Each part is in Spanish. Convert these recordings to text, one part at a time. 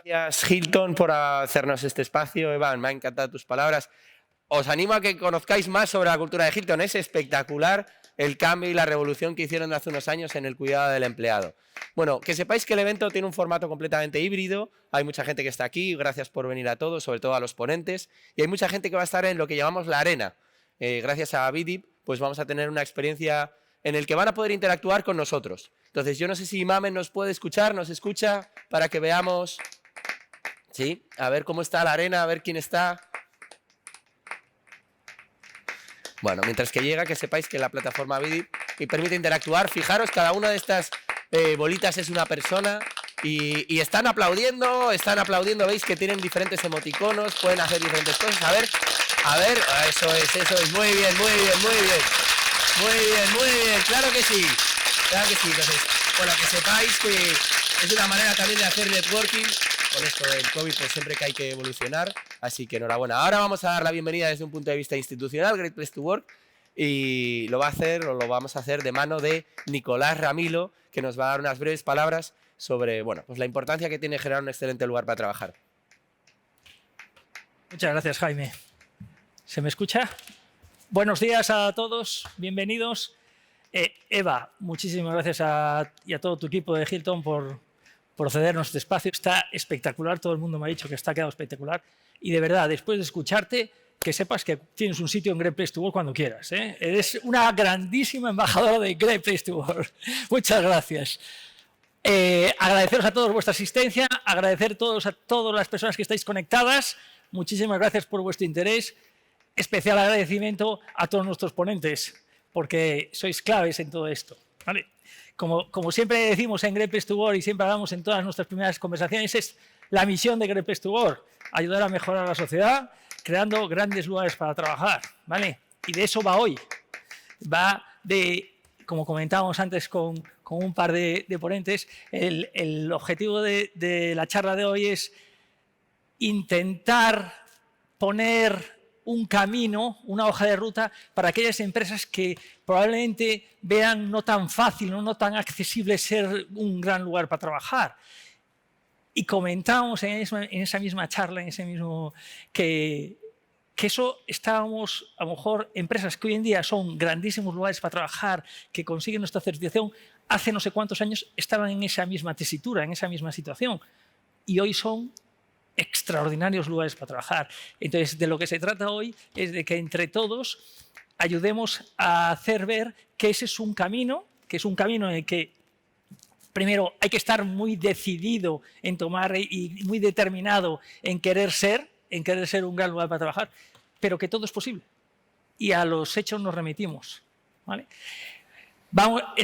Gracias, Hilton, por hacernos este espacio. Eva, me han encantado tus palabras. Os animo a que conozcáis más sobre la cultura de Hilton. Es espectacular el cambio y la revolución que hicieron hace unos años en el cuidado del empleado. Bueno, que sepáis que el evento tiene un formato completamente híbrido. Hay mucha gente que está aquí. Gracias por venir a todos, sobre todo a los ponentes. Y hay mucha gente que va a estar en lo que llamamos la arena. Gracias a Vidip, pues vamos a tener una experiencia en la que van a poder interactuar con nosotros. Entonces, yo no sé si Mamen nos puede escuchar, nos escucha, para que veamos... Sí, a ver cómo está la arena, a ver quién está. Bueno, mientras que llega, que sepáis que la plataforma Vidip permite interactuar. Fijaros, cada una de estas bolitas es una persona y están aplaudiendo, veis que tienen diferentes emoticonos, pueden hacer diferentes cosas. A ver, eso es, muy bien, claro que sí. Entonces, bueno, que sepáis que es una manera también de hacer networking. Con esto del COVID, pues siempre que hay que evolucionar, así que enhorabuena. Ahora vamos a dar la bienvenida desde un punto de vista institucional, Great Place to Work, y lo vamos a hacer de mano de Nicolás Ramilo, que nos va a dar unas breves palabras sobre, bueno, pues la importancia que tiene generar un excelente lugar para trabajar. Muchas gracias, Jaime. ¿Se me escucha? Buenos días a todos, bienvenidos. Eva, muchísimas gracias y a todo tu equipo de Hilton por cedernos este espacio. Está espectacular, todo el mundo me ha dicho que está quedado espectacular. Y de verdad, después de escucharte, que sepas que tienes un sitio en Great Place to Work cuando quieras. Eres una grandísima embajadora de Great Place to Work. Muchas gracias. Agradeceros a todos vuestra asistencia, agradecer a todas las personas que estáis conectadas. Muchísimas gracias por vuestro interés. Especial agradecimiento a todos nuestros ponentes, porque sois claves en todo esto. ¿Vale? Como siempre decimos en Great Place to Work y siempre hablamos en todas nuestras primeras conversaciones, es la misión de Great Place to Work, ayudar a mejorar la sociedad creando grandes lugares para trabajar, ¿vale? Y de eso va hoy. Va de, como comentábamos antes con un par de ponentes, el objetivo de la charla de hoy es intentar poner un camino, una hoja de ruta para aquellas empresas que probablemente vean no tan fácil, no tan accesible ser un gran lugar para trabajar. Y comentamos en esa misma charla, que eso estábamos, a lo mejor, empresas que hoy en día son grandísimos lugares para trabajar, que consiguen nuestra certificación, hace no sé cuántos años estaban en esa misma tesitura, en esa misma situación. Y hoy son extraordinarios lugares para trabajar. Entonces, de lo que se trata hoy es de que entre todos ayudemos a hacer ver que ese es un camino, en el que primero hay que estar muy decidido en tomar y muy determinado en querer ser un gran lugar para trabajar, pero que todo es posible. Y a los hechos nos remitimos, ¿vale?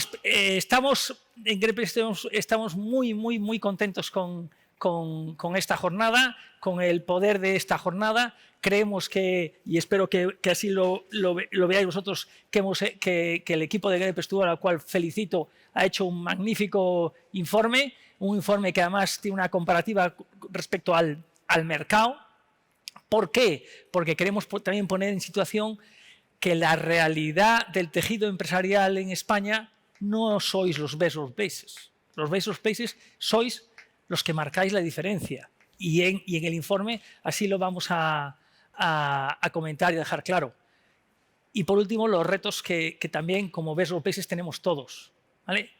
Estamos en Great Place to Work, estamos muy contentos con esta jornada, con el poder de esta jornada. Creemos que, y espero que así lo veáis vosotros, que el equipo de Great Place to Work, al cual felicito, ha hecho un magnífico informe, un informe que además tiene una comparativa respecto al mercado. ¿Por qué? Porque queremos también poner en situación que la realidad del tejido empresarial en España no sois los best workplaces. Los best workplaces sois los que marcáis la diferencia. Y en el informe así lo vamos a comentar y dejar claro. Y por último, los retos que también como best workplaces tenemos todos, ¿vale?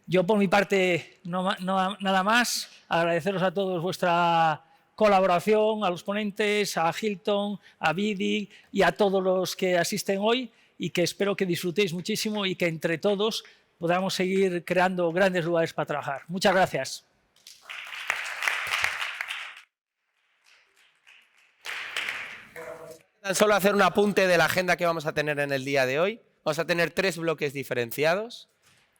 Yo por mi parte nada más, agradeceros a todos vuestra colaboración, a los ponentes, a Hilton, a Vidip y a todos los que asisten hoy, y que espero que disfrutéis muchísimo y que entre todos podamos seguir creando grandes lugares para trabajar. Muchas gracias. Tan solo hacer un apunte de la agenda que vamos a tener en el día de hoy. Vamos a tener 3 bloques diferenciados.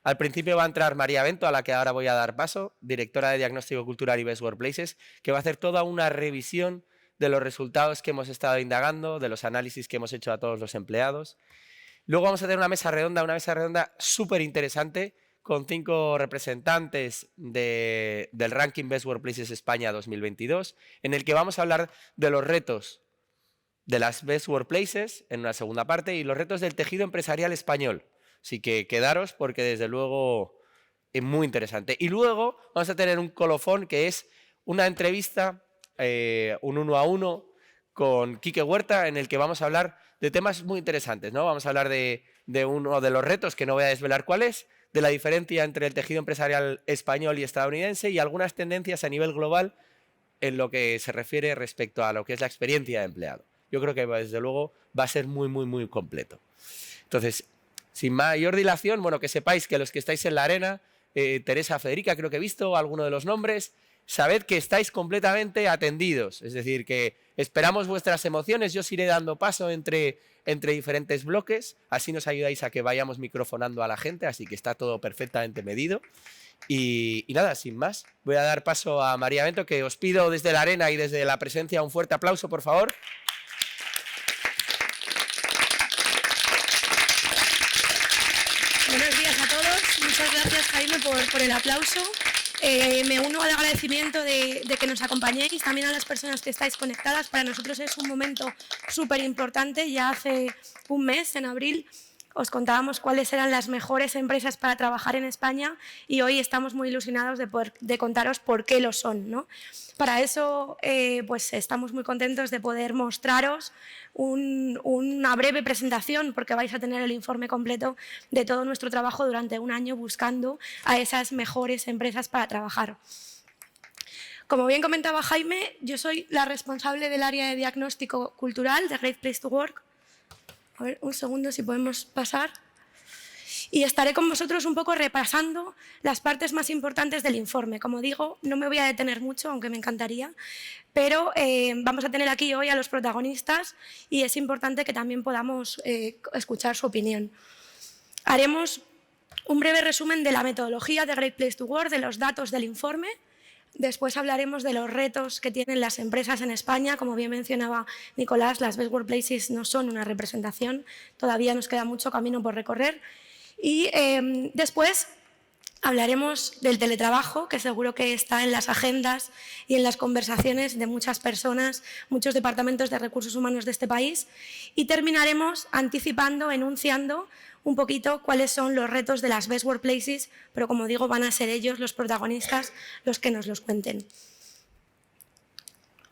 Al principio va a entrar María Bento, a la que ahora voy a dar paso, directora de Diagnóstico Cultural y Best Workplaces, que va a hacer toda una revisión de los resultados que hemos estado indagando, de los análisis que hemos hecho a todos los empleados. Luego vamos a tener una mesa redonda súper interesante, con 5 representantes del ranking Best Workplaces España 2022, en el que vamos a hablar de los retos de las Best Workplaces en una segunda parte y los retos del tejido empresarial español. Así que quedaros porque desde luego es muy interesante. Y luego vamos a tener un colofón que es una entrevista, un 1 a 1 con Quique Huerta, en el que vamos a hablar de temas muy interesantes, ¿no? Vamos a hablar de uno de los retos, que no voy a desvelar cuál es, de la diferencia entre el tejido empresarial español y estadounidense y algunas tendencias a nivel global en lo que se refiere respecto a lo que es la experiencia de empleado. Yo creo que desde luego va a ser muy completo. Entonces, sin mayor dilación, bueno, que sepáis que los que estáis en la arena, Teresa, Federica, creo que he visto alguno de los nombres, sabed que estáis completamente atendidos, es decir, que esperamos vuestras emociones, yo os iré dando paso entre diferentes bloques, así nos ayudáis a que vayamos microfonando a la gente, así que está todo perfectamente medido. Y nada, sin más, voy a dar paso a María Bento, que os pido desde la arena y desde la presencia un fuerte aplauso, por favor. Buenos días a todos. Muchas gracias, Jaime, por el aplauso. Me uno al agradecimiento de que nos acompañéis, también a las personas que estáis conectadas. Para nosotros es un momento súper importante. Ya hace un mes, en abril, os contábamos cuáles eran las mejores empresas para trabajar en España y hoy estamos muy ilusionados de contaros por qué lo son, ¿no? Para eso pues estamos muy contentos de poder mostraros una breve presentación, porque vais a tener el informe completo de todo nuestro trabajo durante un año buscando a esas mejores empresas para trabajar. Como bien comentaba Jaime, yo soy la responsable del área de diagnóstico cultural de Great Place to Work. A ver, un segundo si podemos pasar. Y estaré con vosotros un poco repasando las partes más importantes del informe. Como digo, no me voy a detener mucho, aunque me encantaría, pero vamos a tener aquí hoy a los protagonistas y es importante que también podamos escuchar su opinión. Haremos un breve resumen de la metodología de Great Place to Work, de los datos del informe. Después hablaremos de los retos que tienen las empresas en España. Como bien mencionaba Nicolás, las Best Workplaces no son una representación, todavía nos queda mucho camino por recorrer. Y después hablaremos del teletrabajo, que seguro que está en las agendas y en las conversaciones de muchas personas, muchos departamentos de recursos humanos de este país. Y terminaremos anticipando, enunciando un poquito cuáles son los retos de las Best Workplaces, pero como digo, van a ser ellos, los protagonistas, los que nos los cuenten.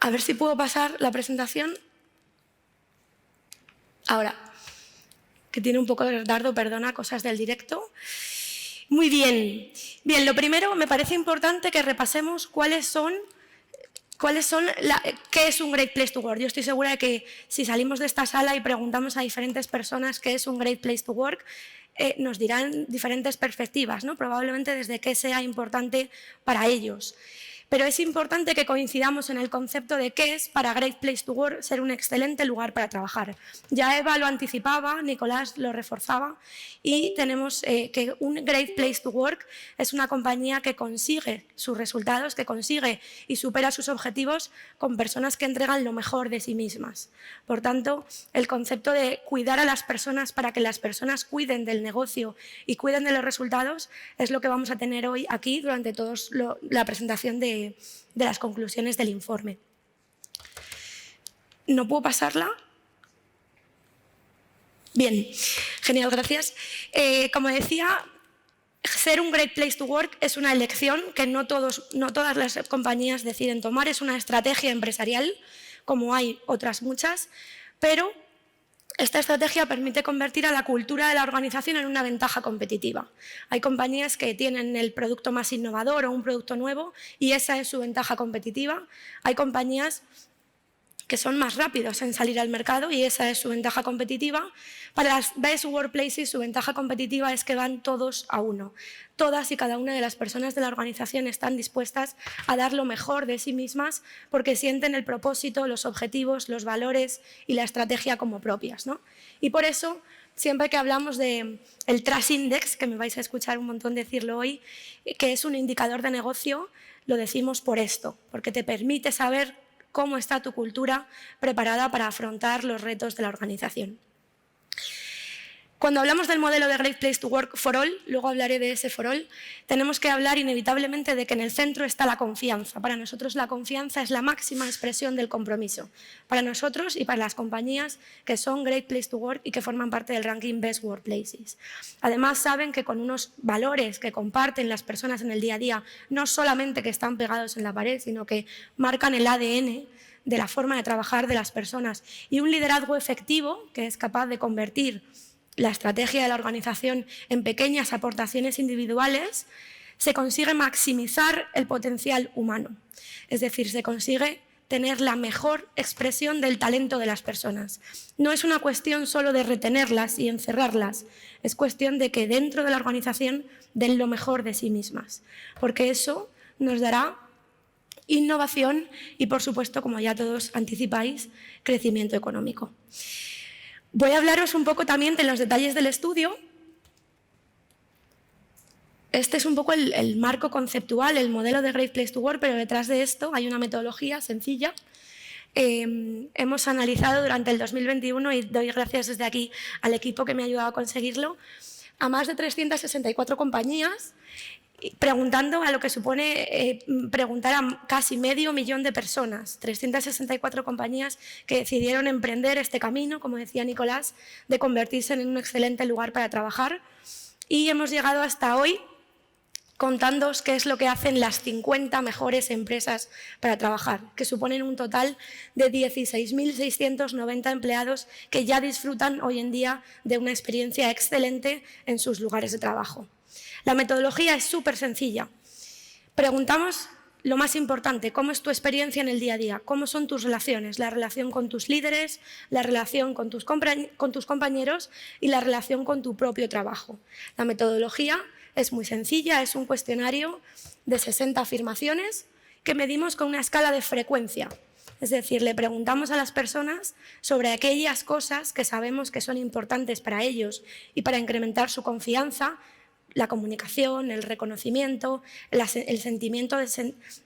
A ver si puedo pasar la presentación. Ahora, que tiene un poco de retardo, perdona, cosas del directo. Muy bien. Bien, lo primero, me parece importante que repasemos qué es un Great Place to Work. Yo estoy segura de que si salimos de esta sala y preguntamos a diferentes personas qué es un Great Place to Work, nos dirán diferentes perspectivas, ¿no? Probablemente desde qué sea importante para ellos. Pero es importante que coincidamos en el concepto de qué es para Great Place to Work ser un excelente lugar para trabajar. Ya Eva lo anticipaba, Nicolás lo reforzaba y tenemos que un Great Place to Work es una compañía que consigue sus resultados, que consigue y supera sus objetivos con personas que entregan lo mejor de sí mismas. Por tanto, el concepto de cuidar a las personas para que las personas cuiden del negocio y cuiden de los resultados es lo que vamos a tener hoy aquí durante toda la presentación de las conclusiones del informe. ¿No puedo pasarla? Bien, genial, gracias. Como decía, ser un Great Place to Work es una elección que no todas las compañías deciden tomar, es una estrategia empresarial, como hay otras muchas, pero esta estrategia permite convertir a la cultura de la organización en una ventaja competitiva. Hay compañías que tienen el producto más innovador o un producto nuevo y esa es su ventaja competitiva. Hay compañías que son más rápidos en salir al mercado y esa es su ventaja competitiva. Para las Best Workplaces su ventaja competitiva es que van todos a uno. Todas y cada una de las personas de la organización están dispuestas a dar lo mejor de sí mismas porque sienten el propósito, los objetivos, los valores y la estrategia como propias, ¿no? Y por eso, siempre que hablamos del Trust Index, que me vais a escuchar un montón decirlo hoy, que es un indicador de negocio, lo decimos por esto, porque te permite saber cómo está tu cultura preparada para afrontar los retos de la organización. Cuando hablamos del modelo de Great Place to Work for All, luego hablaré de ese for all, tenemos que hablar inevitablemente de que en el centro está la confianza. Para nosotros la confianza es la máxima expresión del compromiso. Para nosotros y para las compañías que son Great Place to Work y que forman parte del ranking Best Workplaces. Además saben que con unos valores que comparten las personas en el día a día, no solamente que están pegados en la pared, sino que marcan el ADN de la forma de trabajar de las personas, y un liderazgo efectivo que es capaz de convertir la estrategia de la organización en pequeñas aportaciones individuales, se consigue maximizar el potencial humano. Es decir, se consigue tener la mejor expresión del talento de las personas. No es una cuestión solo de retenerlas y encerrarlas, es cuestión de que dentro de la organización den lo mejor de sí mismas, porque eso nos dará innovación y, por supuesto, como ya todos anticipáis, crecimiento económico. Voy a hablaros un poco también de los detalles del estudio. Este es un poco el marco conceptual, el modelo de Great Place to Work, pero detrás de esto hay una metodología sencilla. Hemos analizado durante el 2021, y doy gracias desde aquí al equipo que me ha ayudado a conseguirlo, a más de 364 compañías, preguntando a lo que supone preguntar a casi medio millón de personas, 364 compañías que decidieron emprender este camino, como decía Nicolás, de convertirse en un excelente lugar para trabajar, y hemos llegado hasta hoy contándoos qué es lo que hacen las 50 mejores empresas para trabajar, que suponen un total de 16.690 empleados que ya disfrutan hoy en día de una experiencia excelente en sus lugares de trabajo. La metodología es súper sencilla. Preguntamos lo más importante, ¿cómo es tu experiencia en el día a día? ¿Cómo son tus relaciones? La relación con tus líderes, la relación con tus compañeros y la relación con tu propio trabajo. La metodología es muy sencilla, es un cuestionario de 60 afirmaciones que medimos con una escala de frecuencia. Es decir, le preguntamos a las personas sobre aquellas cosas que sabemos que son importantes para ellos y para incrementar su confianza, la comunicación, el reconocimiento, el sentimiento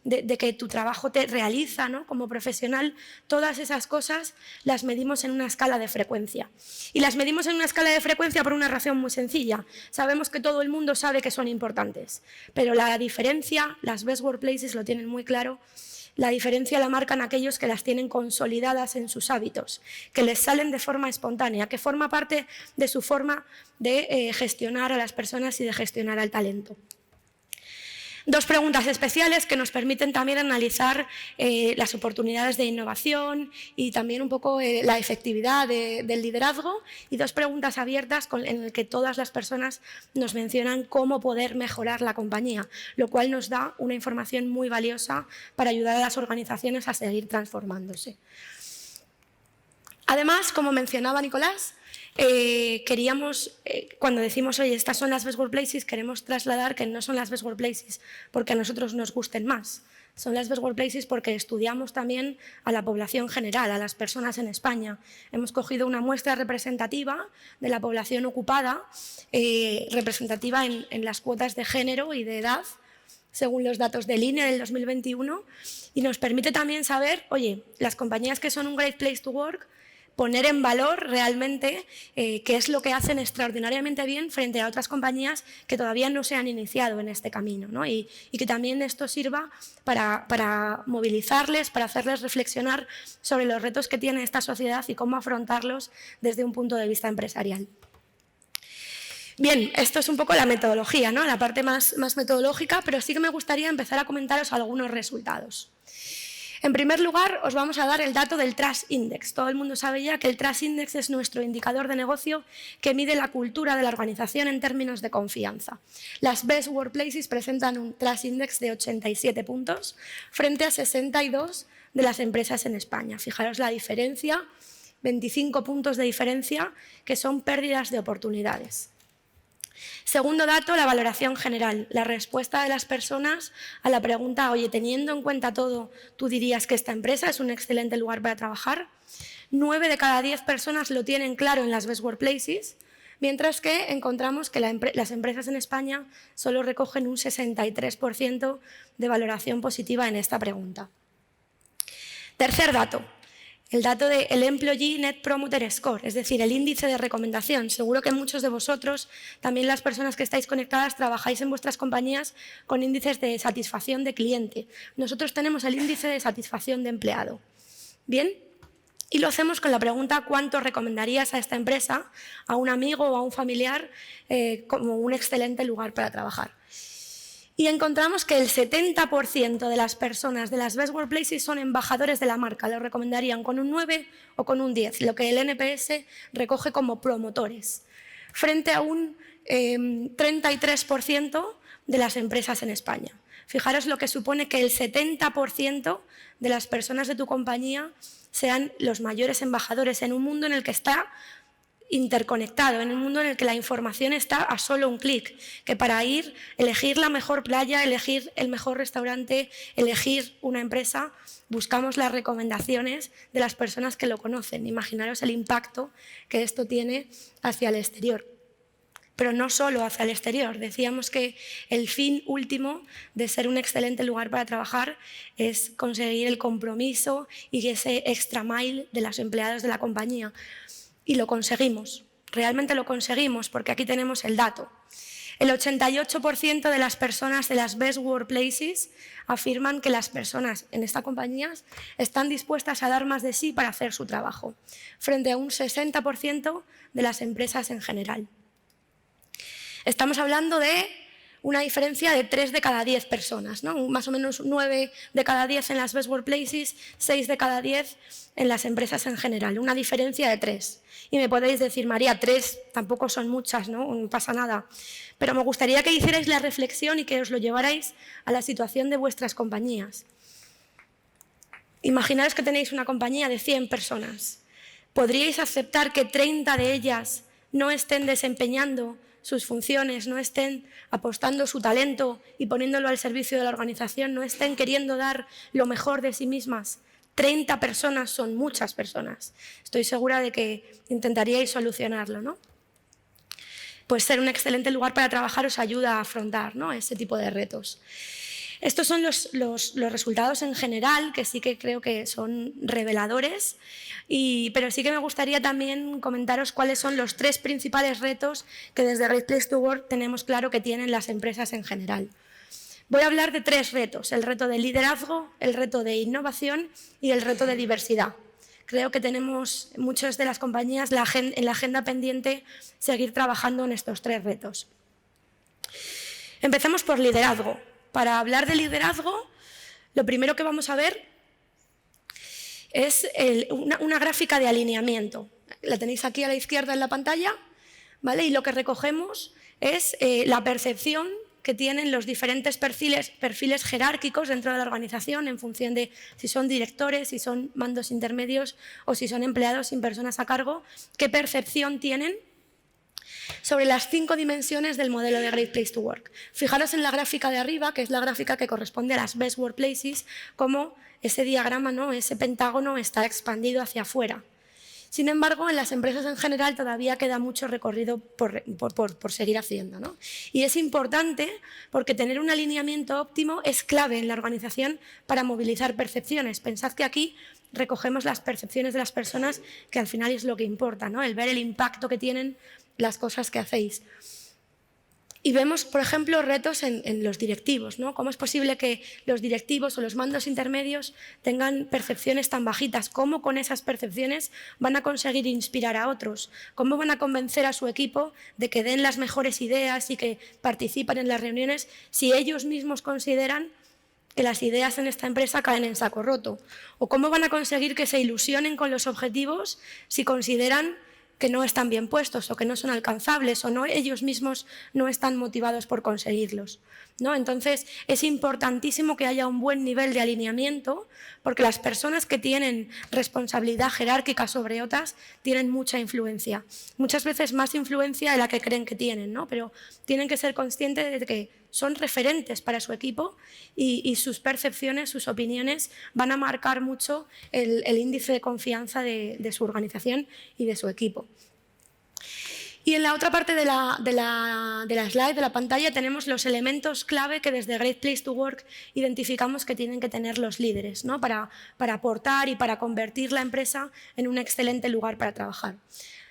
de que tu trabajo te realiza, ¿no?, como profesional. Todas esas cosas las medimos en una escala de frecuencia. Y las medimos en una escala de frecuencia por una razón muy sencilla. Sabemos que todo el mundo sabe que son importantes, pero la diferencia, las Best Workplaces lo tienen muy claro, la diferencia la marcan aquellos que las tienen consolidadas en sus hábitos, que les salen de forma espontánea, que forma parte de su forma de gestionar a las personas y de gestionar al talento. Dos preguntas especiales que nos permiten también analizar las oportunidades de innovación y también un poco la efectividad del liderazgo, y dos preguntas abiertas en las que todas las personas nos mencionan cómo poder mejorar la compañía, lo cual nos da una información muy valiosa para ayudar a las organizaciones a seguir transformándose. Además, como mencionaba Nicolás, queríamos, cuando decimos, oye, estas son las Best Workplaces, queremos trasladar que no son las Best Workplaces porque a nosotros nos gusten más. Son las Best Workplaces porque estudiamos también a la población general, a las personas en España. Hemos cogido una muestra representativa de la población ocupada, representativa en las cuotas de género y de edad, según los datos del INE del 2021, y nos permite también saber, oye, las compañías que son un Great Place to Work, poner en valor realmente qué es lo que hacen extraordinariamente bien frente a otras compañías que todavía no se han iniciado en este camino, ¿no? Y que también esto sirva para movilizarles, para hacerles reflexionar sobre los retos que tiene esta sociedad y cómo afrontarlos desde un punto de vista empresarial. Bien, esto es un poco la metodología, ¿no?, la parte más metodológica, pero sí que me gustaría empezar a comentaros algunos resultados. En primer lugar, os vamos a dar el dato del Trust Index. Todo el mundo sabe ya que el Trust Index es nuestro indicador de negocio que mide la cultura de la organización en términos de confianza. Las Best Workplaces presentan un Trust Index de 87 puntos frente a 62 de las empresas en España. Fijaros la diferencia, 25 puntos de diferencia, que son pérdidas de oportunidades. Segundo dato, la valoración general, la respuesta de las personas a la pregunta, oye, teniendo en cuenta todo, ¿tú dirías que esta empresa es un excelente lugar para trabajar? 9 de cada 10 personas lo tienen claro en las Best Workplaces, mientras que encontramos que las empresas en España solo recogen un 63% de valoración positiva en esta pregunta. Tercer dato, el dato del Employee Net Promoter Score, es decir, el índice de recomendación. Seguro que muchos de vosotros, también las personas que estáis conectadas, trabajáis en vuestras compañías con índices de satisfacción de cliente. Nosotros tenemos el índice de satisfacción de empleado. ¿Bien? Y lo hacemos con la pregunta ¿cuánto recomendarías a esta empresa, a un amigo o a un familiar, como un excelente lugar para trabajar? Y encontramos que el 70% de las personas de las Best Workplaces son embajadores de la marca, lo recomendarían con un 9 o con un 10, lo que el NPS recoge como promotores, frente a un 33% de las empresas en España. Fijaros lo que supone que el 70% de las personas de tu compañía sean los mayores embajadores en un mundo en el que está interconectado, en un mundo en el que la información está a solo un clic, que para elegir la mejor playa, elegir el mejor restaurante, elegir una empresa, buscamos las recomendaciones de las personas que lo conocen. Imaginaros el impacto que esto tiene hacia el exterior. Pero no solo hacia el exterior. Decíamos que el fin último de ser un excelente lugar para trabajar es conseguir el compromiso y ese extra mile de los empleados de la compañía. Y lo conseguimos, realmente lo conseguimos, porque aquí tenemos el dato. El 88% de las personas de las Best Workplaces afirman que las personas en estas compañías están dispuestas a dar más de sí para hacer su trabajo, frente a un 60% de las empresas en general. Estamos hablando de una diferencia de 3 de cada 10 personas, ¿no? Más o menos 9 de cada 10 en las Best Workplaces, 6 de cada 10 en las empresas en general, una diferencia de 3. Y me podéis decir, María, 3 tampoco son muchas, no pasa nada. Pero me gustaría que hicierais la reflexión y que os lo llevarais a la situación de vuestras compañías. Imaginaos que tenéis una compañía de 100 personas. ¿Podríais aceptar que 30 de ellas no estén desempeñando sus funciones, no estén apostando su talento y poniéndolo al servicio de la organización, no estén queriendo dar lo mejor de sí mismas? 30 personas son muchas personas. Estoy segura de que intentaríais solucionarlo, ¿no? Pues ser un excelente lugar para trabajar os ayuda a afrontar, ¿no?, ese tipo de retos. Estos son los resultados en general, que sí que creo que son reveladores, pero sí que me gustaría también comentaros cuáles son los 3 principales retos que desde Great Place to Work tenemos claro que tienen las empresas en general. Voy a hablar de 3 retos, el reto de liderazgo, el reto de innovación y el reto de diversidad. Creo que tenemos muchas de las compañías en la agenda pendiente seguir trabajando en estos 3 retos. Empecemos por liderazgo. Para hablar de liderazgo, lo primero que vamos a ver es una gráfica de alineamiento. La tenéis aquí a la izquierda en la pantalla, ¿vale? Y lo que recogemos es la percepción que tienen los diferentes perfiles jerárquicos dentro de la organización en función de si son directores, si son mandos intermedios o si son empleados sin personas a cargo, qué percepción tienen sobre las 5 dimensiones del modelo de Great Place to Work. Fijaros en la gráfica de arriba, que es la gráfica que corresponde a las Best Workplaces, cómo ese diagrama, ¿no?, ese pentágono está expandido hacia afuera. Sin embargo, en las empresas en general todavía queda mucho recorrido por seguir haciendo, ¿no? Y es importante porque tener un alineamiento óptimo es clave en la organización para movilizar percepciones. Pensad que aquí recogemos las percepciones de las personas, que al final es lo que importa, ¿no?, el ver el impacto que tienen las cosas que hacéis. Y vemos, por ejemplo, retos en los directivos, ¿no? ¿Cómo es posible que los directivos o los mandos intermedios tengan percepciones tan bajitas? ¿Cómo con esas percepciones van a conseguir inspirar a otros? ¿Cómo van a convencer a su equipo de que den las mejores ideas y que participen en las reuniones si ellos mismos consideran que las ideas en esta empresa caen en saco roto? ¿O cómo van a conseguir que se ilusionen con los objetivos si consideran que no están bien puestos o que no son alcanzables o ellos mismos no están motivados por conseguirlos, ¿no? Entonces, es importantísimo que haya un buen nivel de alineamiento, porque las personas que tienen responsabilidad jerárquica sobre otras tienen mucha influencia. Muchas veces más influencia de la que creen que tienen, ¿no? Pero tienen que ser conscientes de que son referentes para su equipo y sus percepciones, sus opiniones van a marcar mucho el índice de confianza de su organización y de su equipo. Y en la otra parte de la slide, de la pantalla, tenemos los elementos clave que desde Great Place to Work identificamos que tienen que tener los líderes, ¿no? para aportar y para convertir la empresa en un excelente lugar para trabajar.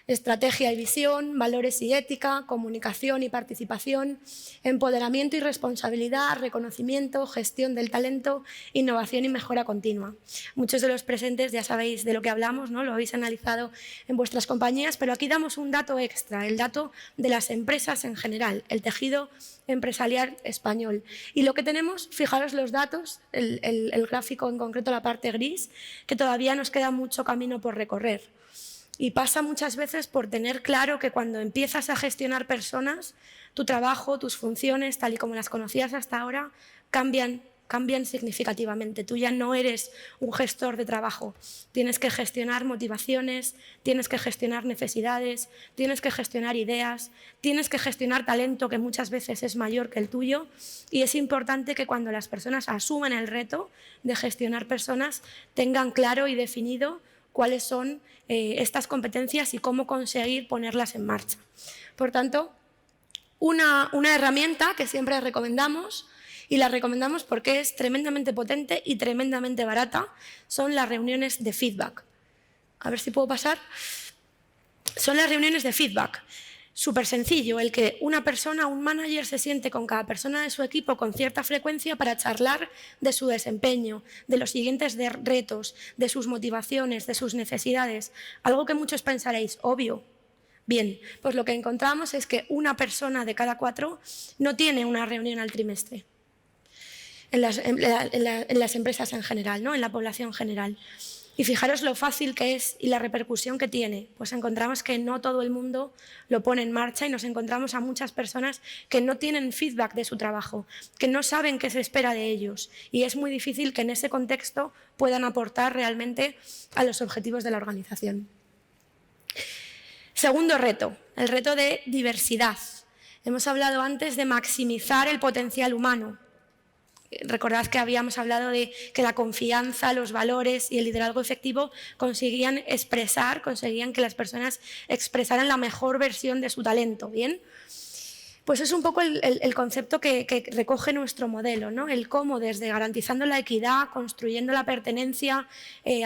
Estrategia y visión, valores y ética, comunicación y participación, empoderamiento y responsabilidad, reconocimiento, gestión del talento, innovación y mejora continua. Muchos de los presentes ya sabéis de lo que hablamos, ¿no? Lo habéis analizado en vuestras compañías, pero aquí damos un dato extra, el dato de las empresas en general, el tejido empresarial español. Y lo que tenemos, fijaros los datos, el gráfico en concreto, la parte gris, que todavía nos queda mucho camino por recorrer. Y pasa muchas veces por tener claro que cuando empiezas a gestionar personas, tu trabajo, tus funciones, tal y como las conocías hasta ahora, cambian significativamente. Tú ya no eres un gestor de trabajo. Tienes que gestionar motivaciones, tienes que gestionar necesidades, tienes que gestionar ideas, tienes que gestionar talento que muchas veces es mayor que el tuyo, y es importante que cuando las personas asumen el reto de gestionar personas tengan claro y definido cuáles son estas competencias y cómo conseguir ponerlas en marcha. Por tanto, una herramienta que siempre recomendamos, y la recomendamos porque es tremendamente potente y tremendamente barata, son las reuniones de feedback. A ver si puedo pasar. Son las reuniones de feedback. Súper sencillo, el que una persona, un manager, se siente con cada persona de su equipo con cierta frecuencia para charlar de su desempeño, de los siguientes retos, de sus motivaciones, de sus necesidades. Algo que muchos pensaréis, obvio. Bien, pues lo que encontramos es que una persona de cada 4 no tiene una reunión al trimestre. En las empresas en general, ¿no? En la población general. Y fijaros lo fácil que es y la repercusión que tiene. Pues encontramos que no todo el mundo lo pone en marcha y nos encontramos a muchas personas que no tienen feedback de su trabajo, que no saben qué se espera de ellos. Y es muy difícil que en ese contexto puedan aportar realmente a los objetivos de la organización. Segundo reto, el reto de diversidad. Hemos hablado antes de maximizar el potencial humano. Recordad que habíamos hablado de que la confianza, los valores y el liderazgo efectivo conseguían que las personas expresaran la mejor versión de su talento, ¿bien? Pues es un poco el concepto que recoge nuestro modelo, ¿no? El cómo desde garantizando la equidad, construyendo la pertenencia,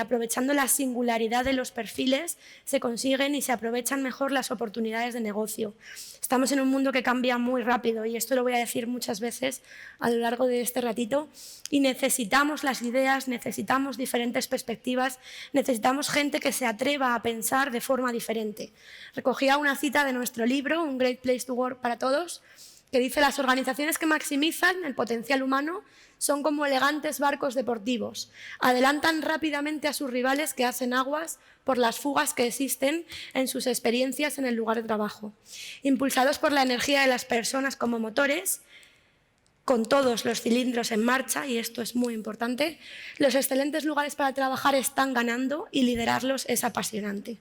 aprovechando la singularidad de los perfiles, se consiguen y se aprovechan mejor las oportunidades de negocio. Estamos en un mundo que cambia muy rápido y esto lo voy a decir muchas veces a lo largo de este ratito, y necesitamos las ideas, necesitamos diferentes perspectivas, necesitamos gente que se atreva a pensar de forma diferente. Recogía una cita de nuestro libro, Un Great Place to Work para Todos, que dice: las organizaciones que maximizan el potencial humano son como elegantes barcos deportivos. Adelantan rápidamente a sus rivales que hacen aguas por las fugas que existen en sus experiencias en el lugar de trabajo. Impulsados por la energía de las personas como motores, con todos los cilindros en marcha, y esto es muy importante, los excelentes lugares para trabajar están ganando y liderarlos es apasionante.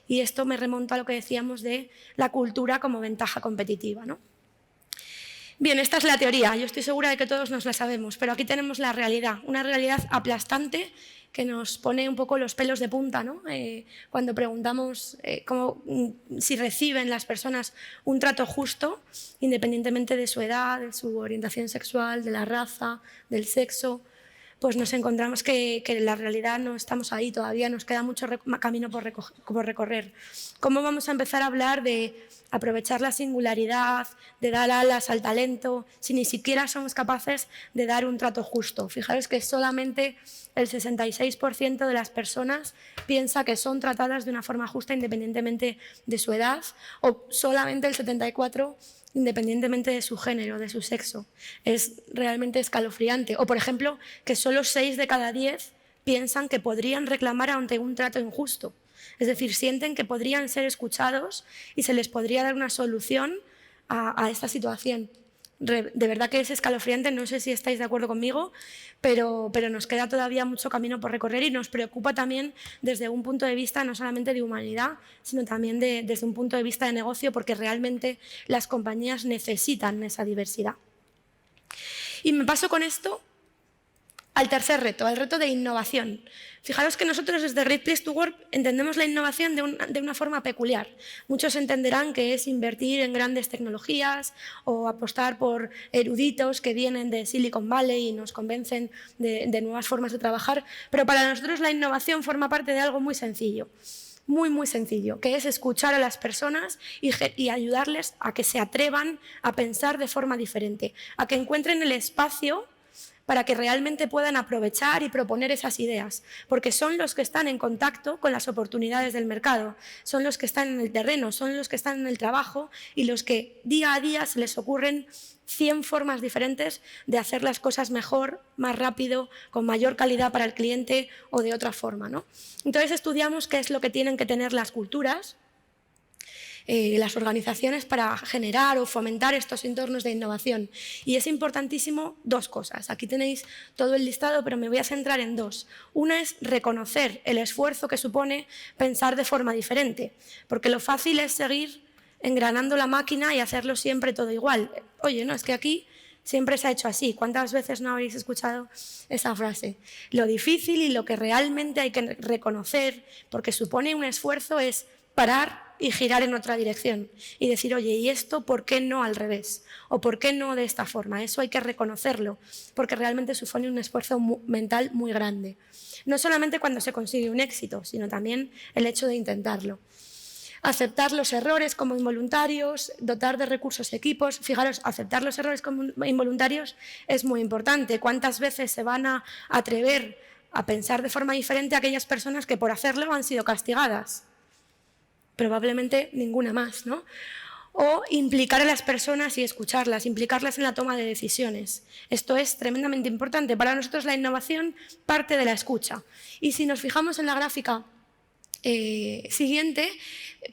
Y esto me remonta a lo que decíamos de la cultura como ventaja competitiva, ¿no? Bien, esta es la teoría, yo estoy segura de que todos nos la sabemos, pero aquí tenemos la realidad, una realidad aplastante que nos pone un poco los pelos de punta, ¿no? Cuando preguntamos si reciben las personas un trato justo, independientemente de su edad, de su orientación sexual, de la raza, del sexo, pues nos encontramos que en la realidad no estamos ahí todavía, nos queda mucho camino por recorrer. ¿Cómo vamos a empezar a hablar de aprovechar la singularidad, de dar alas al talento, si ni siquiera somos capaces de dar un trato justo? Fijaros que solamente el 66% de las personas piensa que son tratadas de una forma justa independientemente de su edad, o solamente el 74% independientemente de su género, de su sexo. Es realmente escalofriante. O, por ejemplo, que solo 6 de cada 10 piensan que podrían reclamar ante un trato injusto. Es decir, sienten que podrían ser escuchados y se les podría dar una solución a esta situación. De verdad que es escalofriante, no sé si estáis de acuerdo conmigo, pero nos queda todavía mucho camino por recorrer y nos preocupa también desde un punto de vista no solamente de humanidad, sino también desde un punto de vista de negocio, porque realmente las compañías necesitan esa diversidad. Y me paso con esto al tercer reto, al reto de innovación. Fijaros que nosotros desde Great Place to Work entendemos la innovación de una forma peculiar. Muchos entenderán que es invertir en grandes tecnologías o apostar por eruditos que vienen de Silicon Valley y nos convencen de nuevas formas de trabajar, pero para nosotros la innovación forma parte de algo muy sencillo. Muy sencillo, que es escuchar a las personas y ayudarles a que se atrevan a pensar de forma diferente, a que encuentren el espacio para que realmente puedan aprovechar y proponer esas ideas, porque son los que están en contacto con las oportunidades del mercado, son los que están en el terreno, son los que están en el trabajo y los que día a día se les ocurren 100 formas diferentes de hacer las cosas mejor, más rápido, con mayor calidad para el cliente o de otra forma, ¿no? Entonces estudiamos qué es lo que tienen que tener las culturas, las organizaciones para generar o fomentar estos entornos de innovación. Y es importantísimo dos cosas. Aquí tenéis todo el listado, pero me voy a centrar en dos. Una es reconocer el esfuerzo que supone pensar de forma diferente, porque lo fácil es seguir engranando la máquina y hacerlo siempre todo igual. Oye, no, es que aquí siempre se ha hecho así. ¿Cuántas veces no habéis escuchado esa frase? Lo difícil y lo que realmente hay que reconocer, porque supone un esfuerzo, es parar y girar en otra dirección y decir, oye, ¿y esto por qué no al revés? ¿O por qué no de esta forma? Eso hay que reconocerlo, porque realmente supone un esfuerzo mental muy grande. No solamente cuando se consigue un éxito, sino también el hecho de intentarlo. Aceptar los errores como involuntarios, dotar de recursos equipos. Fijaros, aceptar los errores como involuntarios es muy importante. ¿Cuántas veces se van a atrever a pensar de forma diferente a aquellas personas que por hacerlo han sido castigadas? Probablemente ninguna más, ¿no? O implicar a las personas y escucharlas, implicarlas en la toma de decisiones. Esto es tremendamente importante. Para nosotros la innovación parte de la escucha. Y si nos fijamos en la gráfica siguiente,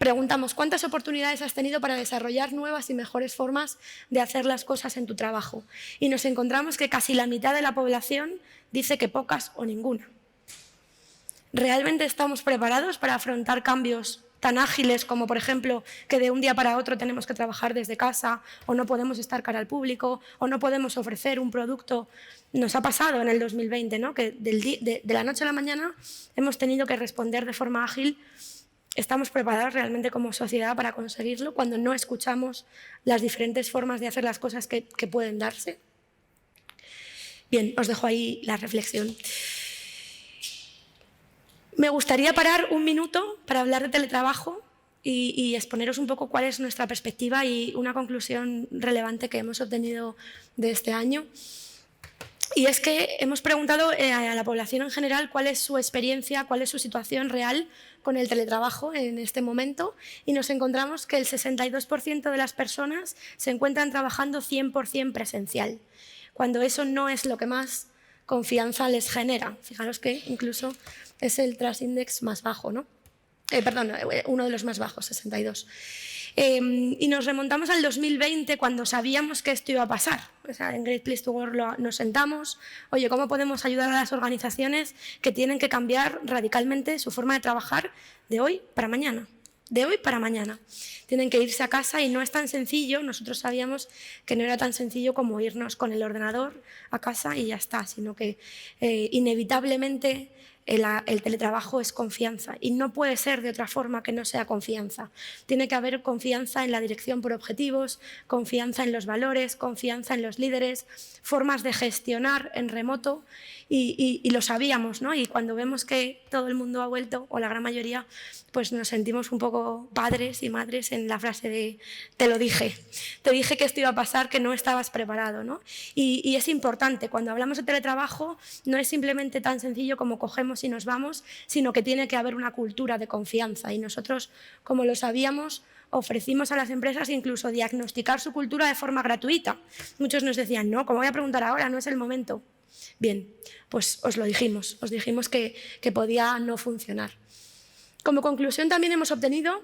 preguntamos ¿cuántas oportunidades has tenido para desarrollar nuevas y mejores formas de hacer las cosas en tu trabajo? Y nos encontramos que casi la mitad de la población dice que pocas o ninguna. ¿Realmente estamos preparados para afrontar cambios tan ágiles como, por ejemplo, que de un día para otro tenemos que trabajar desde casa o no podemos estar cara al público o no podemos ofrecer un producto? Nos ha pasado en el 2020, ¿no? Que de la noche a la mañana hemos tenido que responder de forma ágil. ¿Estamos preparados realmente como sociedad para conseguirlo cuando no escuchamos las diferentes formas de hacer las cosas que pueden darse? Bien, os dejo ahí la reflexión. Me gustaría parar un minuto para hablar de teletrabajo y exponeros un poco cuál es nuestra perspectiva y una conclusión relevante que hemos obtenido de este año. Y es que hemos preguntado a la población en general cuál es su experiencia, cuál es su situación real con el teletrabajo en este momento y nos encontramos que el 62% de las personas se encuentran trabajando 100% presencial, cuando eso no es lo que más confianza les genera. Fijaros que incluso es el Trust Index más bajo, ¿no? Perdón, uno de los más bajos, 62. Y nos remontamos al 2020 cuando sabíamos que esto iba a pasar. O sea, en Great Place to Work nos sentamos, oye, ¿cómo podemos ayudar a las organizaciones que tienen que cambiar radicalmente su forma de trabajar de hoy para mañana? De hoy para mañana. Tienen que irse a casa y no es tan sencillo. Nosotros sabíamos que no era tan sencillo como irnos con el ordenador a casa y ya está, sino que inevitablemente el teletrabajo es confianza y no puede ser de otra forma que no sea confianza. Tiene que haber confianza en la dirección por objetivos, confianza en los valores, confianza en los líderes, formas de gestionar en remoto y lo sabíamos, ¿no? Y cuando vemos que todo el mundo ha vuelto, o la gran mayoría, pues nos sentimos un poco padres y madres en la frase de te lo dije, te dije que esto iba a pasar, que no estabas preparado, ¿no? Y es importante, cuando hablamos de teletrabajo, no es simplemente tan sencillo como cogemos y nos vamos, sino que tiene que haber una cultura de confianza y nosotros, como lo sabíamos, ofrecimos a las empresas incluso diagnosticar su cultura de forma gratuita. Muchos nos decían, no, ¿cómo voy a preguntar ahora? No es el momento. Bien, pues os lo dijimos, os dijimos que podía no funcionar. Como conclusión también hemos obtenido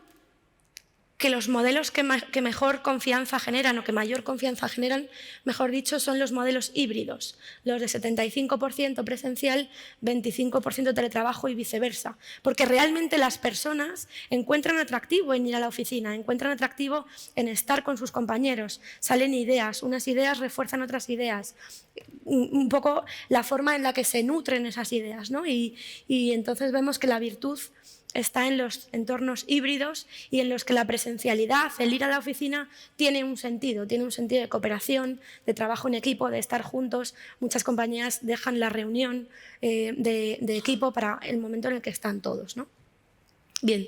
que los modelos que mejor confianza generan, o que mayor confianza generan, mejor dicho, son los modelos híbridos, los de 75% presencial, 25% teletrabajo y viceversa, porque realmente las personas encuentran atractivo en ir a la oficina, encuentran atractivo en estar con sus compañeros, salen ideas, unas ideas refuerzan otras ideas, un poco la forma en la que se nutren esas ideas, ¿no? Y entonces vemos que la virtud está en los entornos híbridos y en los que la presencialidad, el ir a la oficina, tiene un sentido de cooperación, de trabajo en equipo, de estar juntos. Muchas compañías dejan la reunión de equipo para el momento en el que están todos, ¿no? Bien.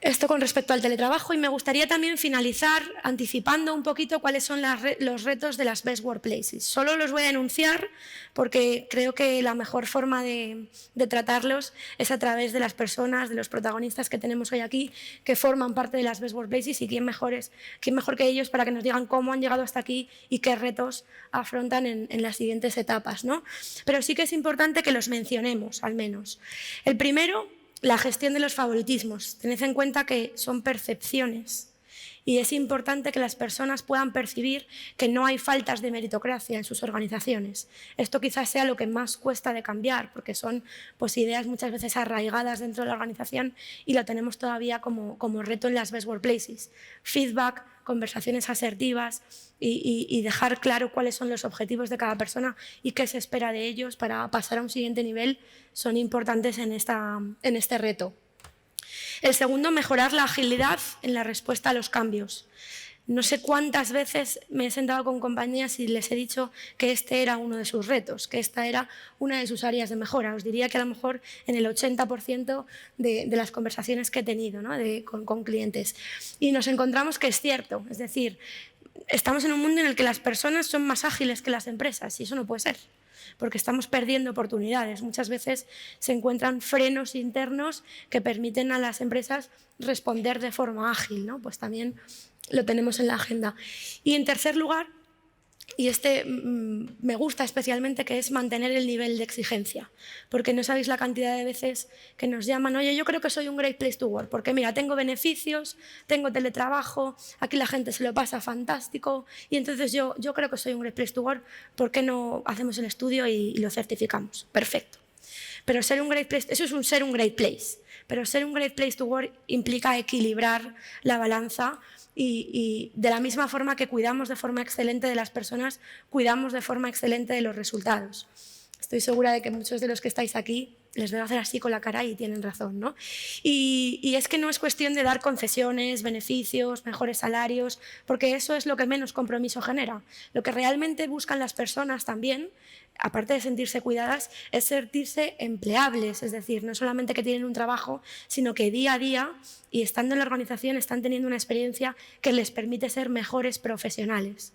Esto con respecto al teletrabajo, y me gustaría también finalizar anticipando un poquito cuáles son los retos de las Best Workplaces. Solo los voy a enunciar porque creo que la mejor forma de tratarlos es a través de las personas, de los protagonistas que tenemos hoy aquí, que forman parte de las Best Workplaces, y quién mejor que ellos para que nos digan cómo han llegado hasta aquí y qué retos afrontan en las siguientes etapas, ¿no? Pero sí que es importante que los mencionemos, al menos. El primero, la gestión de los favoritismos. Tened en cuenta que son percepciones y es importante que las personas puedan percibir que no hay faltas de meritocracia en sus organizaciones. Esto quizás sea lo que más cuesta de cambiar, porque son pues, ideas muchas veces arraigadas dentro de la organización y lo tenemos todavía como reto en las Best Workplaces. Feedback, conversaciones asertivas y dejar claro cuáles son los objetivos de cada persona y qué se espera de ellos para pasar a un siguiente nivel son importantes en este reto. El segundo, mejorar la agilidad en la respuesta a los cambios. No sé cuántas veces me he sentado con compañías y les he dicho que este era uno de sus retos, que esta era una de sus áreas de mejora. Os diría que a lo mejor en el 80% de las conversaciones que he tenido, ¿no? con clientes. Y nos encontramos que es cierto, es decir, estamos en un mundo en el que las personas son más ágiles que las empresas y eso no puede ser, porque estamos perdiendo oportunidades. Muchas veces se encuentran frenos internos que permiten a las empresas responder de forma ágil, ¿no? Pues también lo tenemos en la agenda. Y en tercer lugar, y este me gusta especialmente, que es mantener el nivel de exigencia, porque no sabéis la cantidad de veces que nos llaman, oye, yo creo que soy un great place to work, porque mira, tengo beneficios, tengo teletrabajo, aquí la gente se lo pasa fantástico, y entonces yo creo que soy un great place to work, ¿por qué no hacemos el estudio y lo certificamos? Perfecto. Pero ser un great place, eso es ser un great place, pero ser un great place to work implica equilibrar la balanza y de la misma forma que cuidamos de forma excelente de las personas, cuidamos de forma excelente de los resultados. Estoy segura de que muchos de los que estáis aquí les debo hacer así con la cara y tienen razón, ¿no? Y es que no es cuestión de dar concesiones, beneficios, mejores salarios, porque eso es lo que menos compromiso genera. Lo que realmente buscan las personas también, aparte de sentirse cuidadas, es sentirse empleables, es decir, no solamente que tienen un trabajo, sino que día a día y estando en la organización están teniendo una experiencia que les permite ser mejores profesionales.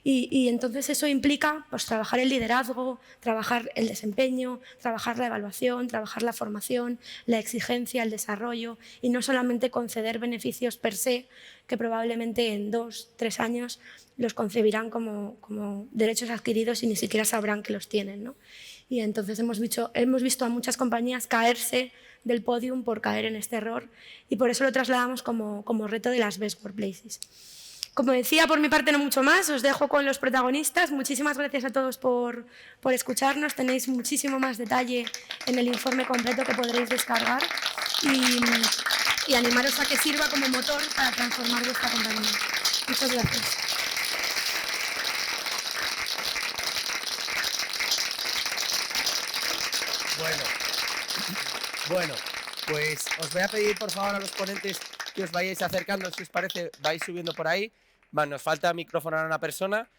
Y entonces eso implica pues, trabajar el liderazgo, trabajar el desempeño, trabajar la evaluación, trabajar la formación, la exigencia, el desarrollo y no solamente conceder beneficios per se que probablemente en 2 o 3 años los concebirán como derechos adquiridos y ni siquiera sabrán que los tienen, ¿no? Y entonces hemos visto a muchas compañías caerse del podium por caer en este error y por eso lo trasladamos como reto de las Best Workplaces. Como decía, por mi parte no mucho más, os dejo con los protagonistas. Muchísimas gracias a todos por escucharnos. Tenéis muchísimo más detalle en el informe completo que podréis descargar y animaros a que sirva como motor para transformar vuestra compañía. Muchas gracias. Bueno, pues os voy a pedir por favor a los ponentes que os vayáis acercando, si os parece, vais subiendo por ahí. Nos falta micrófono a una persona.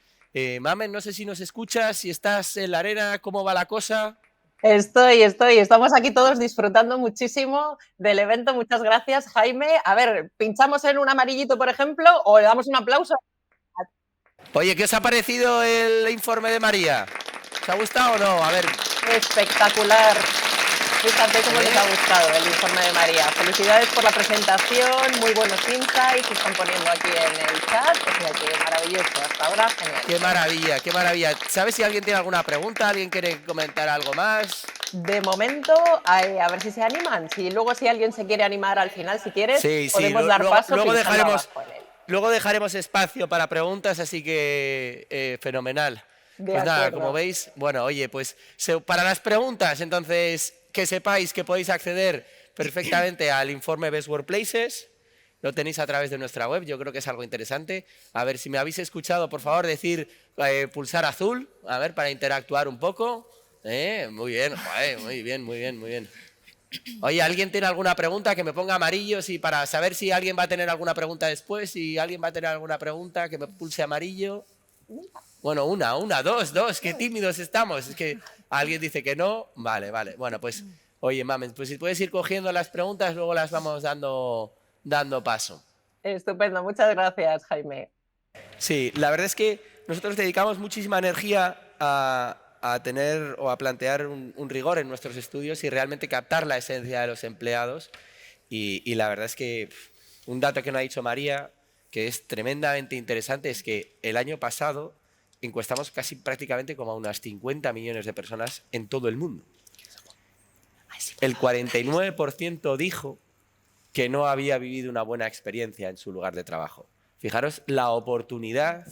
Mamen, no sé si nos escuchas, si estás en la arena, ¿cómo va la cosa? Estoy. Estamos aquí todos disfrutando muchísimo del evento. Muchas gracias, Jaime. A ver, ¿pinchamos en un amarillito, por ejemplo, o le damos un aplauso? Oye, ¿qué os ha parecido el informe de María? ¿Os ha gustado o no? A ver. Espectacular. Fíjate cómo les ha gustado el informe de María. Felicidades por la presentación, muy buenos insights que están poniendo aquí en el chat. O sea que maravilloso, hasta ahora genial. Qué maravilla, qué maravilla. ¿Sabes si alguien tiene alguna pregunta? ¿Alguien quiere comentar algo más? De momento, a ver si se animan. Si alguien se quiere animar al final, si quieres, podemos dar paso. Luego dejaremos espacio para preguntas, así que fenomenal. Pues nada, como veis, bueno, oye, pues para las preguntas, entonces, que sepáis que podéis acceder perfectamente al informe Best Workplaces. Lo tenéis a través de nuestra web, yo creo que es algo interesante. A ver, si me habéis escuchado, por favor, decir pulsar azul, a ver, para interactuar un poco. Muy bien, joder, muy bien. Oye, ¿alguien tiene alguna pregunta? Que me ponga amarillo, para saber si alguien va a tener alguna pregunta después. Si alguien va a tener alguna pregunta, que me pulse amarillo. Bueno, una, dos, qué tímidos estamos. Es que alguien dice que no. Vale. Bueno, pues, oye, mamen, pues si puedes ir cogiendo las preguntas, luego las vamos dando paso. Estupendo, muchas gracias, Jaime. Sí, la verdad es que nosotros dedicamos muchísima energía a tener o a plantear un rigor en nuestros estudios y realmente captar la esencia de los empleados. Y la verdad es que un dato que no ha dicho María, que es tremendamente interesante, es que el año pasado encuestamos casi prácticamente como a unas 50 millones de personas en todo el mundo. El 49% dijo que no había vivido una buena experiencia en su lugar de trabajo. Fijaros la oportunidad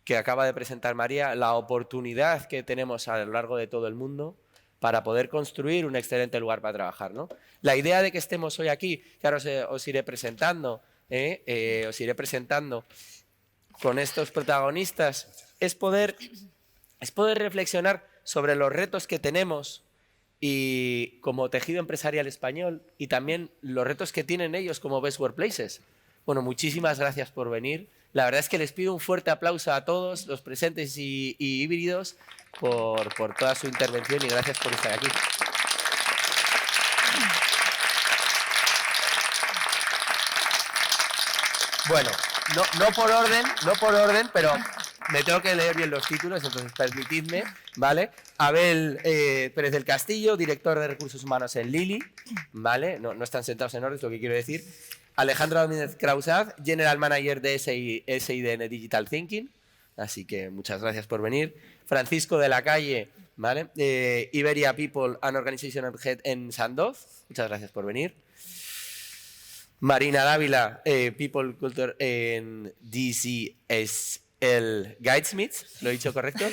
que acaba de presentar María, la oportunidad que tenemos a lo largo de todo el mundo para poder construir un excelente lugar para trabajar, ¿no? La idea de que estemos hoy aquí, que ahora os iré presentando, con estos protagonistas, es poder reflexionar sobre los retos que tenemos y como tejido empresarial español y también los retos que tienen ellos como Best Workplaces. Bueno, muchísimas gracias por venir. La verdad es que les pido un fuerte aplauso a todos los presentes y híbridos por toda su intervención y gracias por estar aquí. Bueno, no por orden, pero me tengo que leer bien los títulos, entonces permitidme, ¿vale? Abel Pérez del Castillo, director de Recursos Humanos en Lili, ¿vale? No están sentados en orden, es lo que quiero decir. Alejandro Domínguez Krausaz, General Manager de SIDN Digital Thinking, así que muchas gracias por venir. Francisco de la Calle, ¿vale? Iberia People and Organization Head en Sandoz, muchas gracias por venir. Marina Dávila, People Culture en DCSL Guidesmiths, ¿lo he dicho correcto?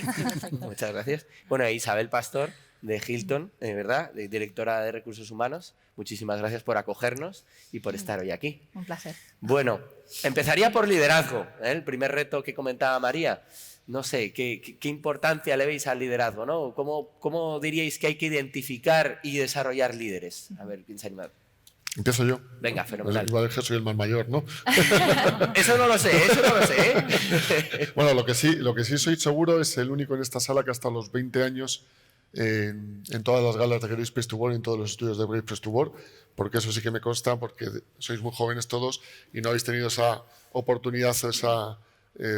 Muchas gracias. Bueno, Isabel Pastor, de Hilton, ¿verdad? Directora de Recursos Humanos. Muchísimas gracias por acogernos y por estar hoy aquí. Un placer. Bueno, empezaría por liderazgo, ¿eh? El primer reto que comentaba María. No sé, ¿qué importancia le veis al liderazgo, ¿no? ¿Cómo diríais que hay que identificar y desarrollar líderes? A ver, ¿quién se anima? Empiezo yo. Venga, fenomenal. Igual es que soy el más mayor, ¿no? Eso no lo sé, ¿eh? Bueno, lo que sí soy seguro es el único en esta sala que hasta los 20 años en todas las galas de Great Place to Work, en todos los estudios de Great Place to Work, porque eso sí que me consta, porque sois muy jóvenes todos y no habéis tenido esa oportunidad, esa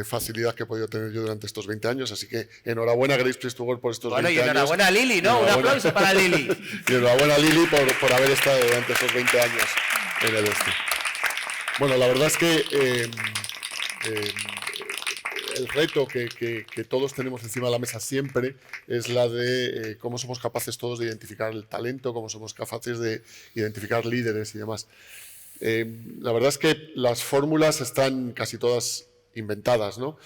facilidad que he podido tener yo durante estos 20 años. Así que enhorabuena Great Place to Work por estos 20 años. Bueno, y enhorabuena a Lili, ¿no? Un aplauso para Lili. Y enhorabuena a Lili por haber estado durante estos 20 años en el este. Bueno, la verdad es que el reto que todos tenemos encima de la mesa siempre es la de cómo somos capaces todos de identificar el talento, cómo somos capaces de identificar líderes y demás. La verdad es que las fórmulas están casi todas inventadas, ¿no?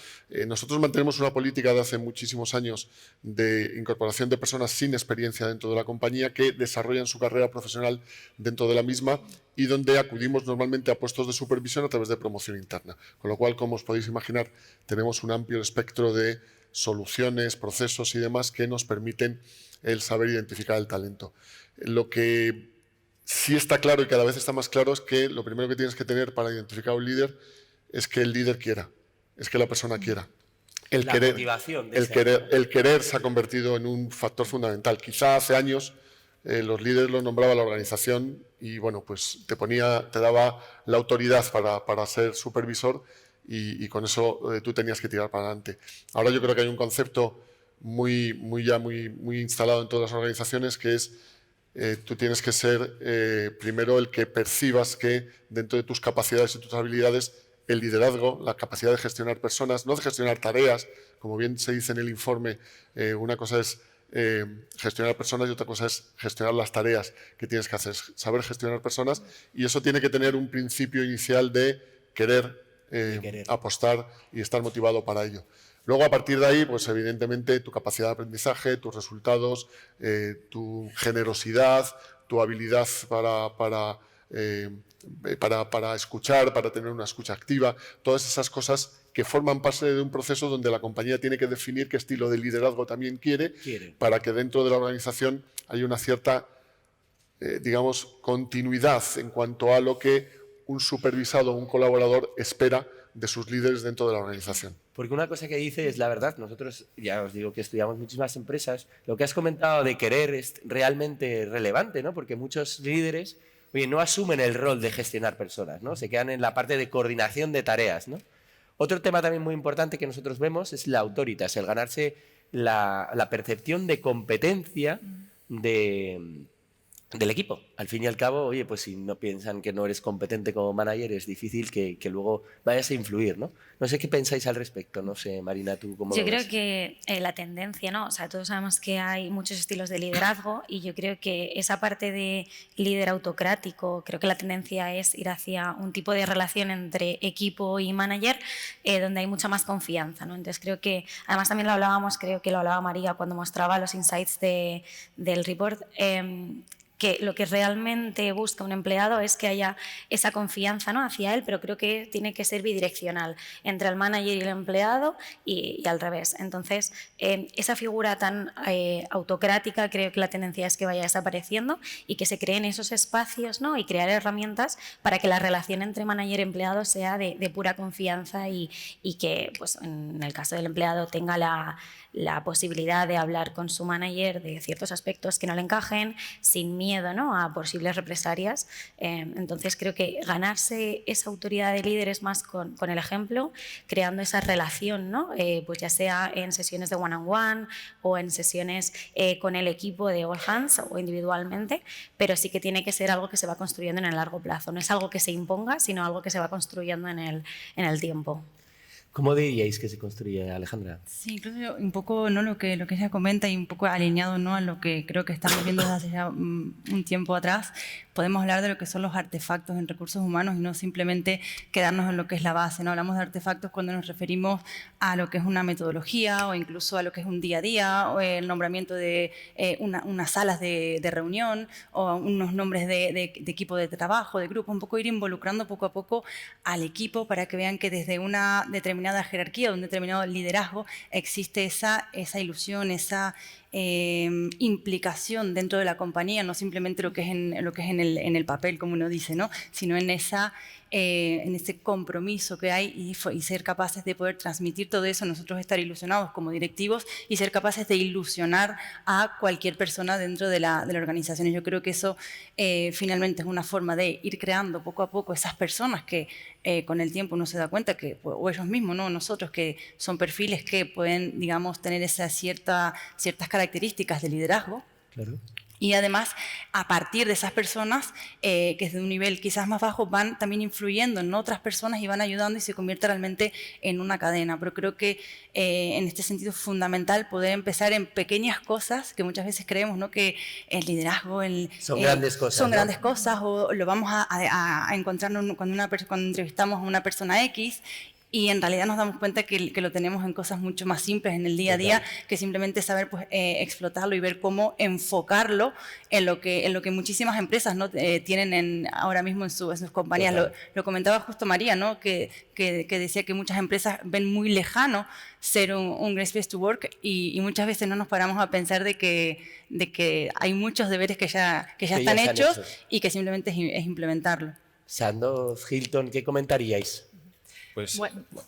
Nosotros mantenemos una política de hace muchísimos años de incorporación de personas sin experiencia dentro de la compañía que desarrollan su carrera profesional dentro de la misma y donde acudimos normalmente a puestos de supervisión a través de promoción interna. Con lo cual, como os podéis imaginar, tenemos un amplio espectro de soluciones, procesos y demás que nos permiten el saber identificar el talento. Lo que sí está claro y cada vez está más claro es que lo primero que tienes que tener para identificar a un líder es que el líder quiera, es que la persona quiera. El querer se ha convertido en un factor fundamental. Quizá hace años los líderes los nombraba la organización y bueno, pues te daba la autoridad para ser supervisor y con eso tú tenías que tirar para adelante. Ahora yo creo que hay un concepto muy instalado en todas las organizaciones que es tú tienes que ser primero el que percibas que dentro de tus capacidades y tus habilidades el liderazgo, la capacidad de gestionar personas, no de gestionar tareas, como bien se dice en el informe, una cosa es gestionar personas y otra cosa es gestionar las tareas que tienes que hacer. Saber gestionar personas, y eso tiene que tener un principio inicial de querer, apostar y estar motivado para ello. Luego, a partir de ahí, pues evidentemente tu capacidad de aprendizaje, tus resultados, tu generosidad, tu habilidad para escuchar, para tener una escucha activa, todas esas cosas que forman parte de un proceso donde la compañía tiene que definir qué estilo de liderazgo también quiere. Para que dentro de la organización haya una cierta, digamos, continuidad en cuanto a lo que un supervisado o un colaborador espera de sus líderes dentro de la organización. Porque una cosa que dice es la verdad, nosotros ya os digo que estudiamos muchísimas empresas, lo que has comentado de querer es realmente relevante, ¿no? Porque muchos líderes, oye, no asumen el rol de gestionar personas, ¿no? Se quedan en la parte de coordinación de tareas, ¿no? Otro tema también muy importante que nosotros vemos es la autoritas, el ganarse la percepción de competencia del equipo. Al fin y al cabo, oye, pues si no piensan que no eres competente como manager, es difícil que luego vayas a influir, ¿no? No sé qué pensáis al respecto, no sé, Marina, ¿tú cómo lo ves? Yo creo que la tendencia, ¿no? O sea, todos sabemos que hay muchos estilos de liderazgo y yo creo que esa parte de líder autocrático, creo que la tendencia es ir hacia un tipo de relación entre equipo y manager donde hay mucha más confianza, ¿no? Entonces creo que, además también lo hablábamos, creo que lo hablaba María cuando mostraba los insights del report, que lo que realmente busca un empleado es que haya esa confianza, ¿no?, hacia él, pero creo que tiene que ser bidireccional entre el manager y el empleado y al revés. Entonces, esa figura tan autocrática creo que la tendencia es que vaya desapareciendo y que se creen esos espacios, ¿no?, y crear herramientas para que la relación entre manager y empleado sea de pura confianza y que, pues, en el caso del empleado tenga la posibilidad de hablar con su manager de ciertos aspectos que no le encajen, sin miedo, ¿no?, a posibles represalias. Entonces creo que ganarse esa autoridad de líder es más con el ejemplo, creando esa relación, ¿no?, pues ya sea en sesiones de one-on-one o en sesiones con el equipo de all hands o individualmente, pero sí que tiene que ser algo que se va construyendo en el largo plazo. No es algo que se imponga, sino algo que se va construyendo en el tiempo. ¿Cómo diríais que se construye, Alejandra? Sí, incluso un poco, ¿no?, lo que ella comenta y un poco alineado, ¿no?, a lo que creo que estamos viendo desde hace ya un tiempo atrás. Podemos hablar de lo que son los artefactos en recursos humanos y no simplemente quedarnos en lo que es la base, ¿no? Hablamos de artefactos cuando nos referimos a lo que es una metodología o incluso a lo que es un día a día o el nombramiento de unas salas de reunión o unos nombres de equipo de trabajo, de grupo, un poco ir involucrando poco a poco al equipo para que vean que desde una determinada jerarquía, de un determinado liderazgo, existe esa ilusión, esa implicación dentro de la compañía, no simplemente lo que es en el papel, como uno dice, ¿no?, sino en ese compromiso que hay y ser capaces de poder transmitir todo eso, nosotros estar ilusionados como directivos y ser capaces de ilusionar a cualquier persona dentro de la organización. Y yo creo que eso finalmente es una forma de ir creando poco a poco esas personas que con el tiempo uno se da cuenta que, o ellos mismos, ¿no?, nosotros, que son perfiles que pueden, digamos, tener esas ciertas características de liderazgo. Claro. Y además, a partir de esas personas, que desde un nivel quizás más bajo, van también influyendo en otras personas y van ayudando y se convierte realmente en una cadena. Pero creo que en este sentido es fundamental poder empezar en pequeñas cosas, que muchas veces creemos, ¿no?, que el liderazgo son grandes cosas. Son ¿no? grandes cosas, o lo vamos a encontrarnos cuando entrevistamos a una persona X. Y en realidad nos damos cuenta que lo tenemos en cosas mucho más simples en el día a día, que simplemente saber, pues, explotarlo y ver cómo enfocarlo en lo que muchísimas empresas, ¿no?, tienen ahora mismo en sus compañías. Lo comentaba justo María, ¿no?, que decía que muchas empresas ven muy lejano ser un great place to work y muchas veces no nos paramos a pensar de que hay muchos deberes que ya están hechos y que simplemente es implementarlo. Sandoz, Hilton, ¿qué comentaríais? Pues,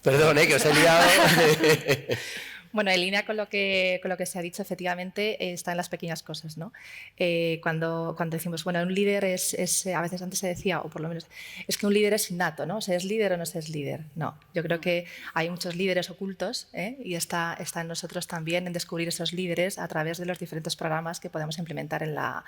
Perdón, que os he liado. Bueno, en línea con lo que se ha dicho, efectivamente, está en las pequeñas cosas, ¿no? Cuando decimos, bueno, un líder a veces antes se decía, o por lo menos, es que un líder es innato, ¿no? ¿Se es líder o no se es líder? No, yo creo que hay muchos líderes ocultos, y está en nosotros también en descubrir esos líderes a través de los diferentes programas que podemos implementar en la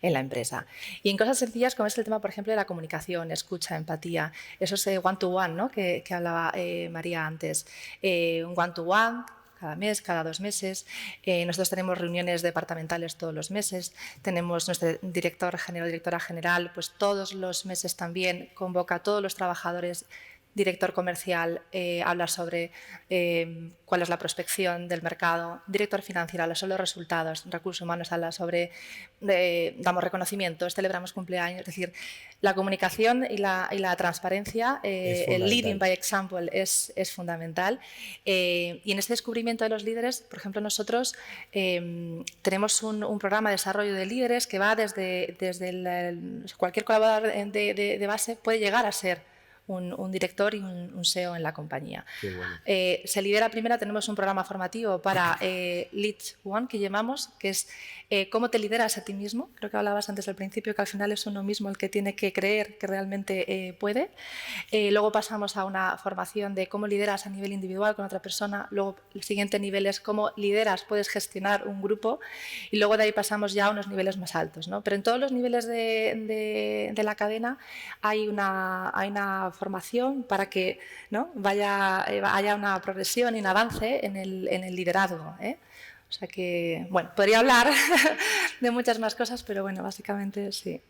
empresa. Y en cosas sencillas como es el tema, por ejemplo, de la comunicación, escucha, empatía, esos one-to-one, ¿no?, que hablaba María antes, un one-to-one, cada mes, cada 2 meses. Nosotros tenemos reuniones departamentales todos los meses. Tenemos nuestro director general, directora general, pues todos los meses también convoca a todos los trabajadores. Director comercial habla sobre cuál es la prospección del mercado, director financiero habla sobre los resultados, recursos humanos habla sobre, damos reconocimientos, celebramos cumpleaños, es decir, la comunicación y la transparencia, el leading by example es fundamental. Y en este descubrimiento de los líderes, por ejemplo, nosotros tenemos un programa de desarrollo de líderes que va desde cualquier colaborador de base puede llegar a ser un director y un SEO en la compañía. Qué bueno. Se lidera primero, tenemos un programa formativo para Lead One, que llamamos, que es cómo te lideras a ti mismo. Creo que hablabas antes al principio que al final es uno mismo el que tiene que creer que realmente puede. Luego pasamos a una formación de cómo lideras a nivel individual con otra persona. Luego el siguiente nivel es cómo lideras, puedes gestionar un grupo. Y luego de ahí pasamos ya a unos niveles más altos, ¿no? Pero en todos los niveles de la cadena hay una formación para que, ¿no?, haya una progresión y un avance en el liderazgo, ¿eh? O sea que, bueno, podría hablar de muchas más cosas, pero bueno, básicamente sí.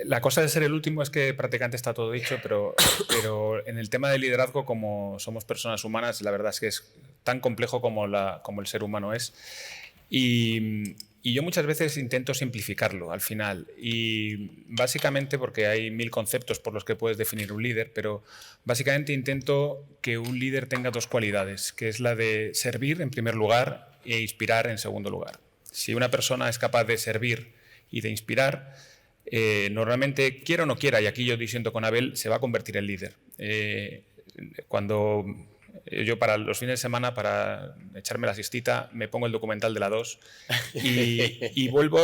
La cosa de ser el último es que prácticamente está todo dicho, pero en el tema del liderazgo, como somos personas humanas, la verdad es que es tan complejo como el ser humano es. Y yo muchas veces intento simplificarlo al final, y básicamente porque hay 1000 conceptos por los que puedes definir un líder, pero básicamente intento que un líder tenga 2 cualidades, que es la de servir en primer lugar e inspirar en segundo lugar. Si una persona es capaz de servir y de inspirar, normalmente, quiera o no quiera, y aquí yo disiento con Abel, se va a convertir en líder. Cuando yo para los fines de semana, para echarme la siestita, me pongo el documental de la 2 y vuelvo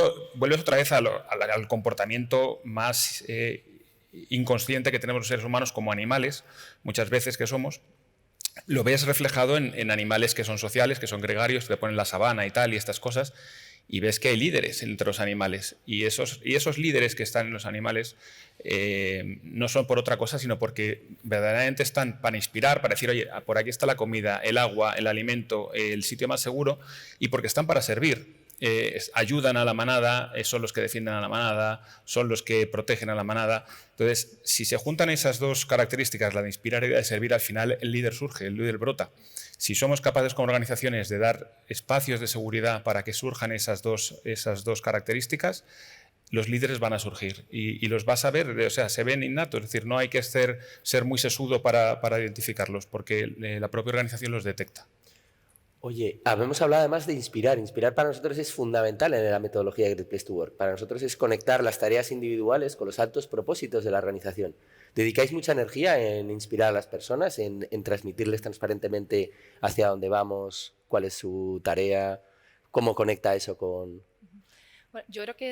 otra vez al comportamiento más inconsciente que tenemos los seres humanos como animales, muchas veces que somos. Lo ves reflejado en animales que son sociales, que son gregarios, que te ponen la sabana y tal, y estas cosas, y ves que hay líderes entre los animales. Y esos líderes que están en los animales no son por otra cosa, sino porque verdaderamente están para inspirar, para decir, oye, por aquí está la comida, el agua, el alimento, el sitio más seguro, y porque están para servir. Ayudan a la manada, son los que defienden a la manada, son los que protegen a la manada. Entonces, si se juntan esas 2 características, la de inspirar y la de servir, al final el líder surge, el líder brota. Si somos capaces como organizaciones de dar espacios de seguridad para que surjan esas dos características, los líderes van a surgir y los vas a ver, o sea, se ven innatos, es decir, no hay que ser muy sesudo para identificarlos, porque la propia organización los detecta. Oye, habíamos hablado además de inspirar. Inspirar para nosotros es fundamental en la metodología de Great Place to Work. Para nosotros es conectar las tareas individuales con los altos propósitos de la organización. ¿Dedicáis mucha energía en inspirar a las personas, en transmitirles transparentemente hacia dónde vamos, cuál es su tarea, cómo conecta eso con...? Bueno, yo creo que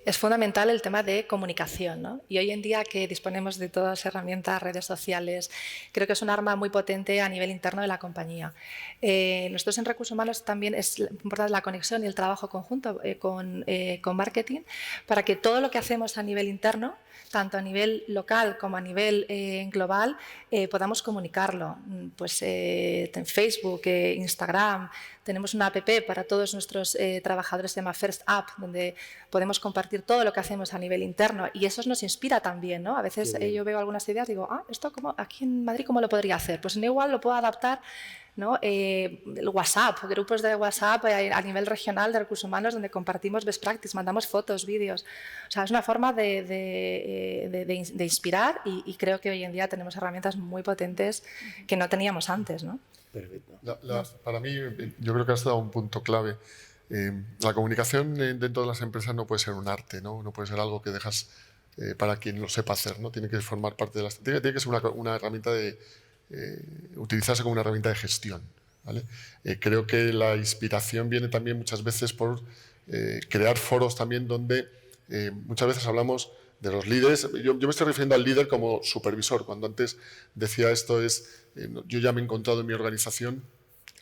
es fundamental el tema de comunicación, ¿no? Y hoy en día que disponemos de todas las herramientas, redes sociales, creo que es un arma muy potente a nivel interno de la compañía. Nosotros en Recursos Humanos también es importante la conexión y el trabajo conjunto con marketing para que todo lo que hacemos a nivel interno, tanto a nivel local como a nivel global, podamos comunicarlo. Pues en Facebook, Instagram, tenemos una app para todos nuestros trabajadores, se llama First App, donde podemos compartir todo lo que hacemos a nivel interno y eso nos inspira también, ¿no? A veces yo veo algunas ideas y digo, esto aquí en Madrid, ¿cómo lo podría hacer? Pues igual lo puedo adaptar, ¿no? El WhatsApp, grupos de WhatsApp a nivel regional de recursos humanos donde compartimos best practice, mandamos fotos, vídeos. O sea, es una forma de inspirar y creo que hoy en día tenemos herramientas muy potentes que no teníamos antes, ¿no? Perfecto. Para mí, yo creo que has dado un punto clave. La comunicación dentro de las empresas no puede ser un arte, ¿no? No puede ser algo que dejas para quien lo sepa hacer, ¿no? Tiene que formar parte de la estrategia, tiene que ser una herramienta utilizarse como una herramienta de gestión, ¿vale? Creo que la inspiración viene también muchas veces por crear foros también donde muchas veces hablamos de los líderes. Yo me estoy refiriendo al líder como supervisor. Cuando antes decía esto yo ya me he encontrado en mi organización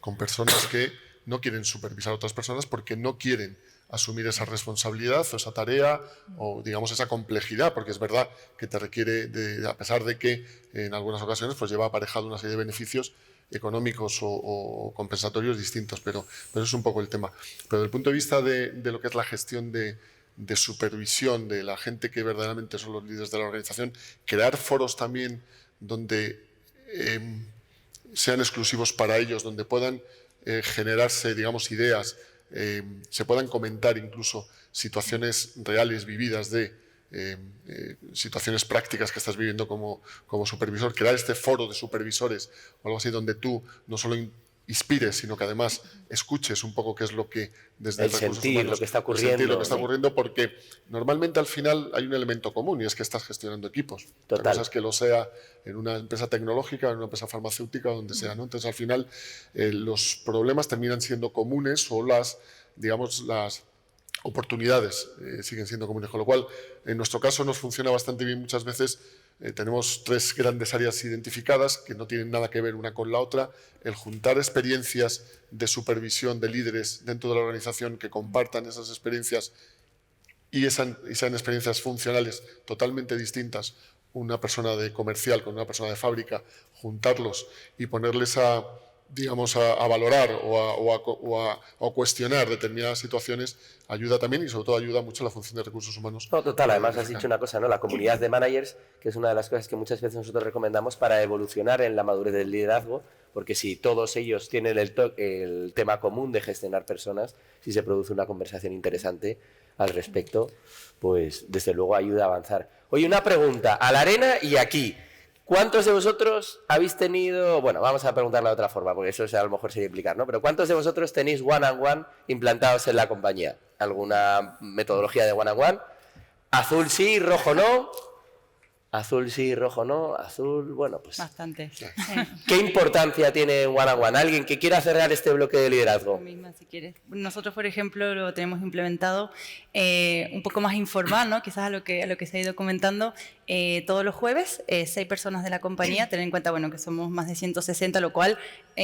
con personas que no quieren supervisar a otras personas porque no quieren asumir esa responsabilidad o esa tarea o, digamos, esa complejidad, porque es verdad que te requiere, a pesar de que en algunas ocasiones pues lleva aparejado una serie de beneficios, económicos o compensatorios distintos, pero es un poco el tema. Pero desde el punto de vista de lo que es la gestión de supervisión de la gente que verdaderamente son los líderes de la organización, crear foros también donde sean exclusivos para ellos, donde puedan generarse, digamos, ideas, se puedan comentar incluso situaciones reales vividas de situaciones prácticas que estás viviendo como supervisor, crear este foro de supervisores o algo así donde tú no solo inspires, sino que además escuches un poco qué es lo que desde el sentir lo que está ocurriendo, sentir lo que está ocurriendo, porque normalmente al final hay un elemento común y es que estás gestionando equipos. Total. La cosa es que lo sea en una empresa tecnológica, en una empresa farmacéutica, donde sea, ¿no? Entonces al final los problemas terminan siendo comunes o las oportunidades siguen siendo comunes, con lo cual en nuestro caso nos funciona bastante bien muchas veces. Tenemos 3 grandes áreas identificadas que no tienen nada que ver una con la otra. El juntar experiencias de supervisión de líderes dentro de la organización que compartan esas experiencias y sean experiencias funcionales totalmente distintas, una persona de comercial con una persona de fábrica, juntarlos y ponerles a valorar o a cuestionar determinadas situaciones, ayuda también y sobre todo ayuda mucho a la función de recursos humanos. No, total, además has dicho una cosa, ¿no? La comunidad de managers, que es una de las cosas que muchas veces nosotros recomendamos para evolucionar en la madurez del liderazgo, porque si todos ellos tienen el tema común de gestionar personas, si se produce una conversación interesante al respecto, pues desde luego ayuda a avanzar. Oye, una pregunta, a la arena y aquí. ¿Cuántos de vosotros habéis tenido, bueno, vamos a preguntarla de otra forma, porque eso a lo mejor sería implicar, ¿no? Pero ¿cuántos de vosotros tenéis one-on-one implantados en la compañía? ¿Alguna metodología de one-on-one? Azul sí, rojo no. Azul sí, rojo no. Azul, bueno, pues... Bastante. ¿Qué importancia tiene one-on-one? ¿Alguien que quiera cerrar este bloque de liderazgo? Misma, si quieres. Nosotros, por ejemplo, lo tenemos implementado un poco más informal, ¿no? Quizás a lo que se ha ido comentando. Todos los jueves, 6 personas de la compañía, tener en cuenta bueno, que somos más de 160, lo cual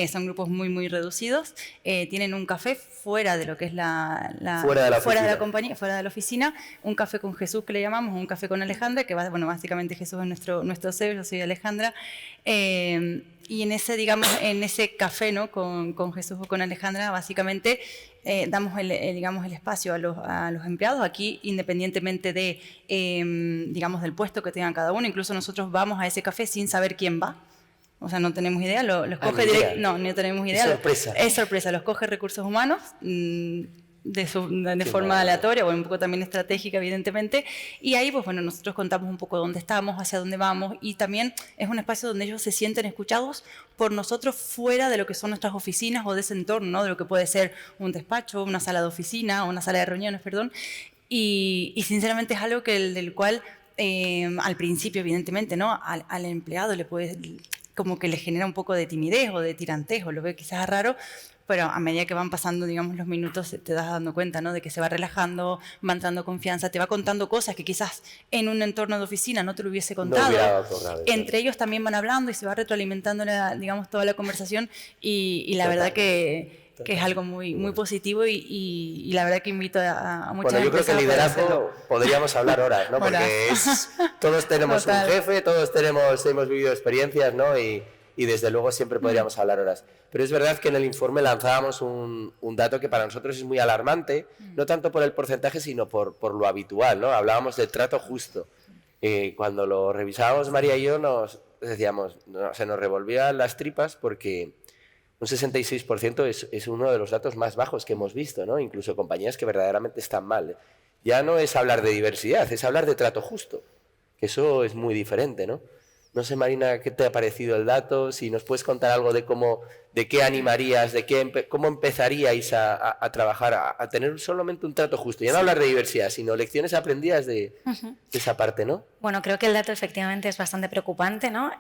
son grupos muy, muy reducidos. Tienen un café fuera de lo que es fuera de la compañía, fuera de la oficina, un café con Jesús que le llamamos, un café con Alejandra, que bueno, básicamente Jesús es nuestro CEO, yo soy Alejandra. Y en ese café, ¿no? con Jesús o con Alejandra, básicamente damos el espacio a los empleados aquí, independientemente del puesto que tengan cada uno. Incluso nosotros vamos a ese café sin saber quién va. O sea, no tenemos idea, lo escoge directo. No tenemos idea. Es sorpresa. Es sorpresa, lo escoge Recursos Humanos. De forma aleatoria, bueno, un poco también estratégica, evidentemente, y ahí, pues bueno, nosotros contamos un poco dónde estamos, hacia dónde vamos, y también es un espacio donde ellos se sienten escuchados por nosotros fuera de lo que son nuestras oficinas o de ese entorno, ¿no? De lo que puede ser un despacho, una sala de oficina, una sala de reuniones, perdón, y sinceramente es algo del cual al principio, evidentemente, ¿no? Al empleado como que le genera un poco de timidez o de tirantejo, lo veo quizás raro, pero a medida que van pasando, digamos, los minutos, te das dando cuenta, ¿no? De que se va relajando, va entrando confianza, te va contando cosas que quizás en un entorno de oficina no te lo hubiese contado. Entre ellos también van hablando y se va retroalimentando, digamos, toda la conversación y la verdad que es algo muy, muy positivo y la verdad que invito a muchas Bueno, yo creo que el liderazgo podríamos hablar horas, ¿no? Porque todos tenemos un jefe, todos hemos vivido experiencias, ¿no? Y desde luego siempre podríamos hablar horas. Pero es verdad que en el informe lanzábamos un dato que para nosotros es muy alarmante, no tanto por el porcentaje, sino por lo habitual, ¿no? Hablábamos del trato justo. Cuando lo revisábamos María y yo nos decíamos, se nos revolvían las tripas porque un 66% es uno de los datos más bajos que hemos visto, ¿no? Incluso compañías que verdaderamente están mal. Ya no es hablar de diversidad, es hablar de trato justo, que eso es muy diferente, ¿no? No sé, Marina, ¿qué te ha parecido el dato? Si nos puedes contar algo de qué animarías, cómo empezaríais a trabajar, a tener solamente un trato justo. Ya no hablar de diversidad, sino lecciones aprendidas de esa parte, ¿no? Bueno, creo que el dato efectivamente es bastante preocupante, ¿no?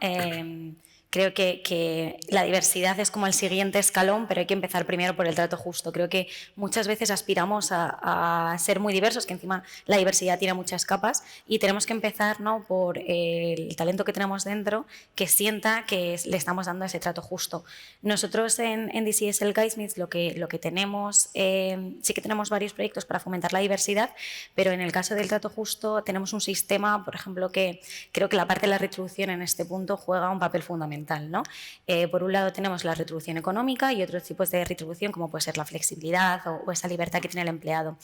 Creo que la diversidad es como el siguiente escalón, pero hay que empezar primero por el trato justo. Creo que muchas veces aspiramos a ser muy diversos, que encima la diversidad tiene muchas capas, y tenemos que empezar, ¿no? por el talento que tenemos dentro, que sienta que le estamos dando ese trato justo. Nosotros en DCSL Guidesmiths lo que tenemos, sí que tenemos varios proyectos para fomentar la diversidad, pero en el caso del trato justo tenemos un sistema, por ejemplo, que creo que la parte de la retribución en este punto juega un papel fundamental. fundamental, ¿no? Por un lado tenemos la retribución económica y otros tipos de retribución, como puede ser la flexibilidad o esa libertad que tiene el empleado.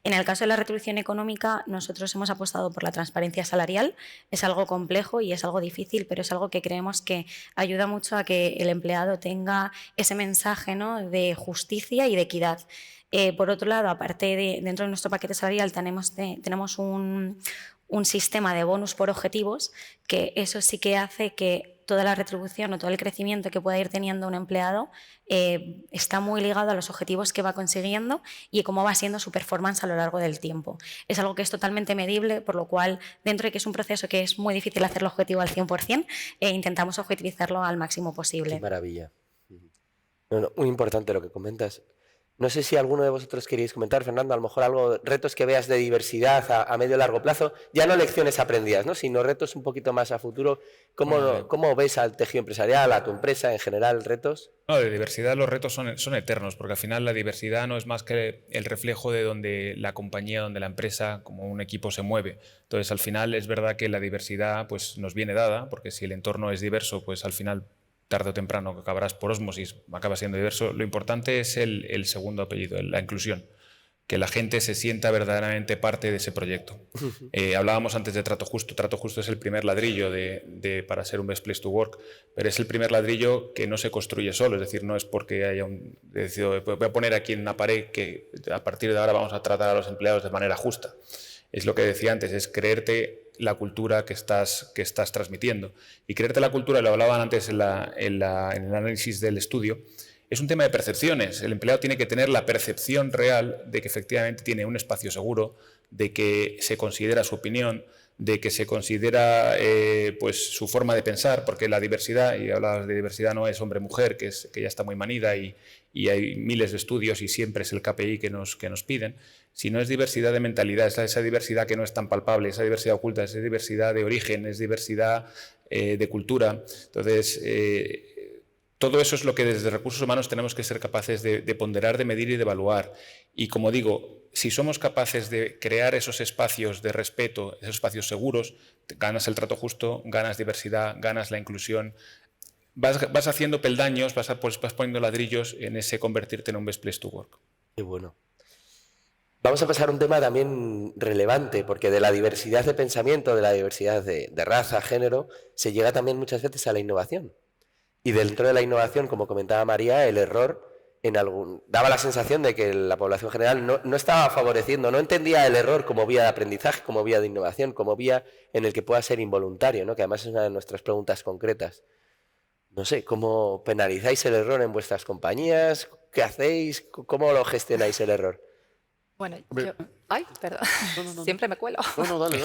En el caso de la retribución económica, nosotros hemos apostado por la transparencia salarial. Es algo complejo y es algo difícil, pero es algo que creemos que ayuda mucho a que el empleado tenga ese mensaje, ¿no?, de justicia y de equidad. Por otro lado, aparte dentro de nuestro paquete salarial tenemos un sistema de bonus por objetivos, que eso sí que hace que toda la retribución o todo el crecimiento que pueda ir teniendo un empleado está muy ligado a los objetivos que va consiguiendo y cómo va siendo su performance a lo largo del tiempo. Es algo que es totalmente medible, por lo cual, dentro de que es un proceso que es muy difícil hacerlo objetivo al 100%, intentamos objetivizarlo al máximo posible. Qué maravilla. Muy importante lo que comentas. No sé si alguno de vosotros queréis comentar, Fernando, a lo mejor algo, retos que veas de diversidad a medio y largo plazo, ya no lecciones aprendidas, ¿no?, sino retos un poquito más a futuro. ¿Cómo ves al tejido empresarial, a tu empresa en general, retos? No, de diversidad los retos son eternos, porque al final la diversidad no es más que el reflejo de donde la compañía, donde la empresa, como un equipo se mueve. Entonces, al final es verdad que la diversidad pues, nos viene dada, porque si el entorno es diverso, pues al final tarde o temprano que acabarás por ósmosis, acaba siendo diverso. Lo importante es el segundo apellido, la inclusión, que la gente se sienta verdaderamente parte de ese proyecto. Hablábamos antes de Trato Justo. Trato Justo es el primer ladrillo para ser un Best Place to Work, pero es el primer ladrillo que no se construye solo, es decir, no es porque haya decidido, voy a poner aquí en una pared que a partir de ahora vamos a tratar a los empleados de manera justa. Es lo que decía antes, es creerte la cultura que estás transmitiendo. Y creerte la cultura, lo hablaban antes en el análisis del estudio, es un tema de percepciones. El empleado tiene que tener la percepción real de que efectivamente tiene un espacio seguro, de que se considera su opinión, de que se considera pues, su forma de pensar, porque la diversidad, y hablabas de diversidad, no es hombre-mujer, que ya está muy manida y hay miles de estudios y siempre es el KPI que nos piden, sino es diversidad de mentalidad, es esa diversidad que no es tan palpable, esa diversidad oculta, es diversidad de origen, es diversidad de cultura. Entonces, todo eso es lo que desde Recursos Humanos tenemos que ser capaces de ponderar, de medir y de evaluar. Y como digo, si somos capaces de crear esos espacios de respeto, esos espacios seguros, ganas el trato justo, ganas diversidad, ganas la inclusión, vas haciendo peldaños, vas poniendo ladrillos en ese convertirte en un Best Place to Work. Qué bueno. Vamos a pasar a un tema también relevante, porque de la diversidad de pensamiento, de la diversidad de raza, género, se llega también muchas veces a la innovación. Y dentro de la innovación, como comentaba María, el error daba la sensación de que la población general no estaba favoreciendo, no entendía el error como vía de aprendizaje, como vía de innovación, como vía en el que pueda ser involuntario, ¿no?, que además es una de nuestras preguntas concretas. No sé, ¿cómo penalizáis el error en vuestras compañías? ¿Qué hacéis? ¿Cómo lo gestionáis el error? Bueno, yo... Ay, perdón. No. Siempre me cuelo. No, dale.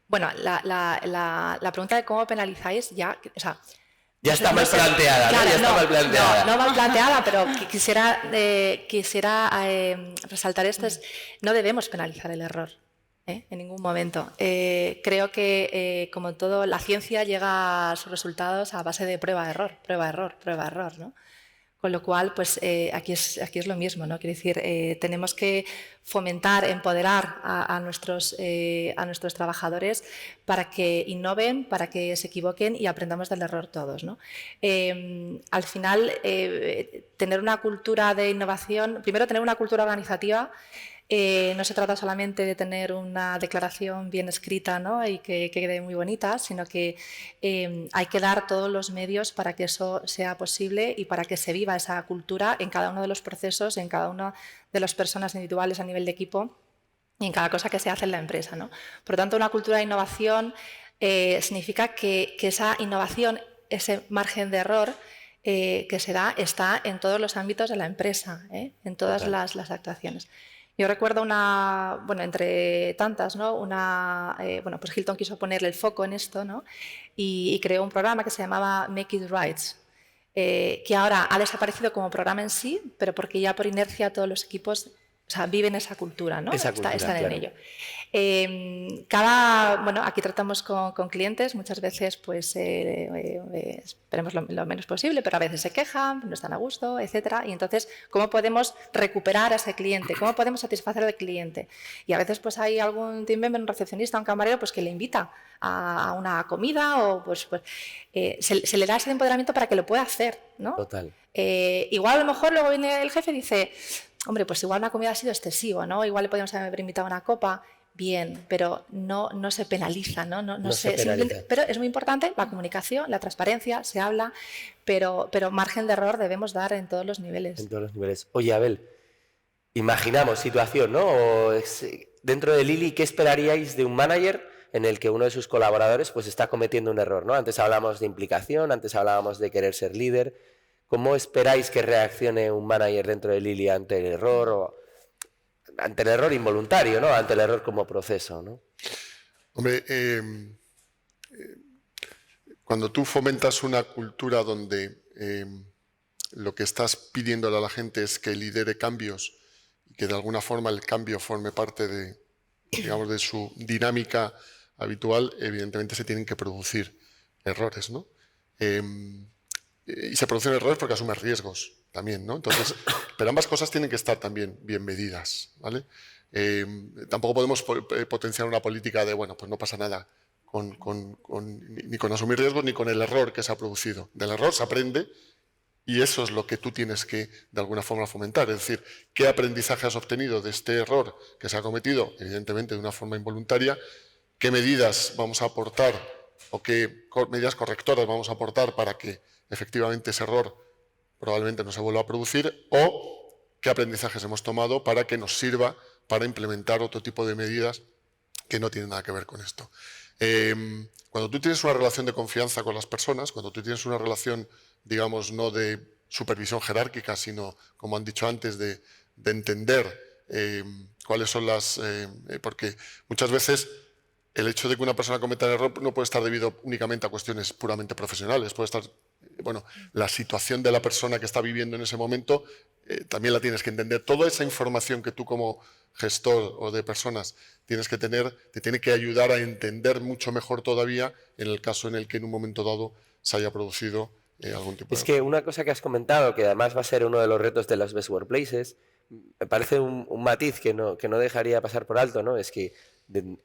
Bueno, la pregunta de cómo penalizáis ya... O sea, ya está mal planteada, claro, ¿no? Ya está mal planteada. No mal planteada, pero quisiera resaltar esto, es no debemos penalizar el error. En ningún momento. Creo que, como todo, la ciencia llega a sus resultados a base de prueba-error, ¿no? Con lo cual, pues aquí es lo mismo, ¿no? Quiero decir, tenemos que fomentar, empoderar a nuestros trabajadores para que innoven, para que se equivoquen y aprendamos del error todos, ¿no? Al final, tener una cultura de innovación, primero tener una cultura organizativa. No se trata solamente de tener una declaración bien escrita, ¿no?, y que quede muy bonita, sino que hay que dar todos los medios para que eso sea posible y para que se viva esa cultura en cada uno de los procesos, en cada una de las personas individuales a nivel de equipo y en cada cosa que se hace en la empresa, ¿no? Por lo tanto, una cultura de innovación significa que esa innovación, ese margen de error que se da, está en todos los ámbitos de la empresa, en todas las actuaciones. Yo recuerdo entre tantas, ¿no? Pues Hilton quiso ponerle el foco en esto, ¿no? Y creó un programa que se llamaba Make It Right, que ahora ha desaparecido como programa en sí, pero porque ya por inercia todos los equipos O sea, viven esa cultura, ¿no? Esa cultura, están en claro. ello. Bueno, aquí tratamos con clientes, muchas veces pues esperemos lo menos posible, pero a veces se quejan, no están a gusto, etcétera. Y entonces, ¿cómo podemos recuperar a ese cliente? ¿Cómo podemos satisfacer al cliente? Y a veces pues hay algún team member, un recepcionista, un camarero, pues que le invita a una comida o se le da ese empoderamiento para que lo pueda hacer, ¿no? Total. Igual a lo mejor luego viene el jefe y dice, hombre, pues igual una comida ha sido excesivo, ¿no? Igual le podemos haber invitado a una copa. Bien, pero no se penaliza, ¿no? No se penaliza. Pero es muy importante la comunicación, la transparencia, se habla, pero margen de error debemos dar en todos los niveles. En todos los niveles. Oye, Abel, imaginamos situación, ¿no? Dentro de Lili, ¿qué esperaríais de un manager en el que uno de sus colaboradores pues está cometiendo un error, ¿no? Antes hablábamos de implicación, antes hablábamos de querer ser líder. ¿Cómo esperáis que reaccione un manager dentro de Lili ante el error o ante el error involuntario, ¿no? Ante el error como proceso, ¿no? Hombre, cuando tú fomentas una cultura donde lo que estás pidiéndole a la gente es que lidere cambios y que de alguna forma el cambio forme parte de, digamos, de su dinámica habitual, evidentemente se tienen que producir errores, ¿no? Y se producen errores porque asumes riesgos también, ¿no? Entonces, pero ambas cosas tienen que estar también bien medidas, ¿vale? Tampoco podemos potenciar una política de, bueno, pues no pasa nada ni con asumir riesgos ni con el error que se ha producido. Del error se aprende y eso es lo que tú tienes que, de alguna forma, fomentar. Es decir, ¿qué aprendizaje has obtenido de este error que se ha cometido, evidentemente de una forma involuntaria? ¿Qué medidas vamos a aportar o qué medidas correctoras vamos a aportar para que efectivamente ese error probablemente no se vuelva a producir? ¿O qué aprendizajes hemos tomado para que nos sirva para implementar otro tipo de medidas que no tienen nada que ver con esto? Cuando tú tienes una relación de confianza con las personas, cuando tú tienes una relación, digamos, no de supervisión jerárquica, sino, como han dicho antes, de entender cuáles son las... porque muchas veces el hecho de que una persona cometa un error no puede estar debido únicamente a cuestiones puramente profesionales, puede estar... Bueno, la situación de la persona que está viviendo en ese momento también la tienes que entender. Toda esa información que tú como gestor o de personas tienes que tener, te tiene que ayudar a entender mucho mejor todavía en el caso en el que en un momento dado se haya producido algún tipo de... Es que una cosa que has comentado, que además va a ser uno de los retos de los Best Workplaces, me parece un matiz que no dejaría pasar por alto, ¿no? Es que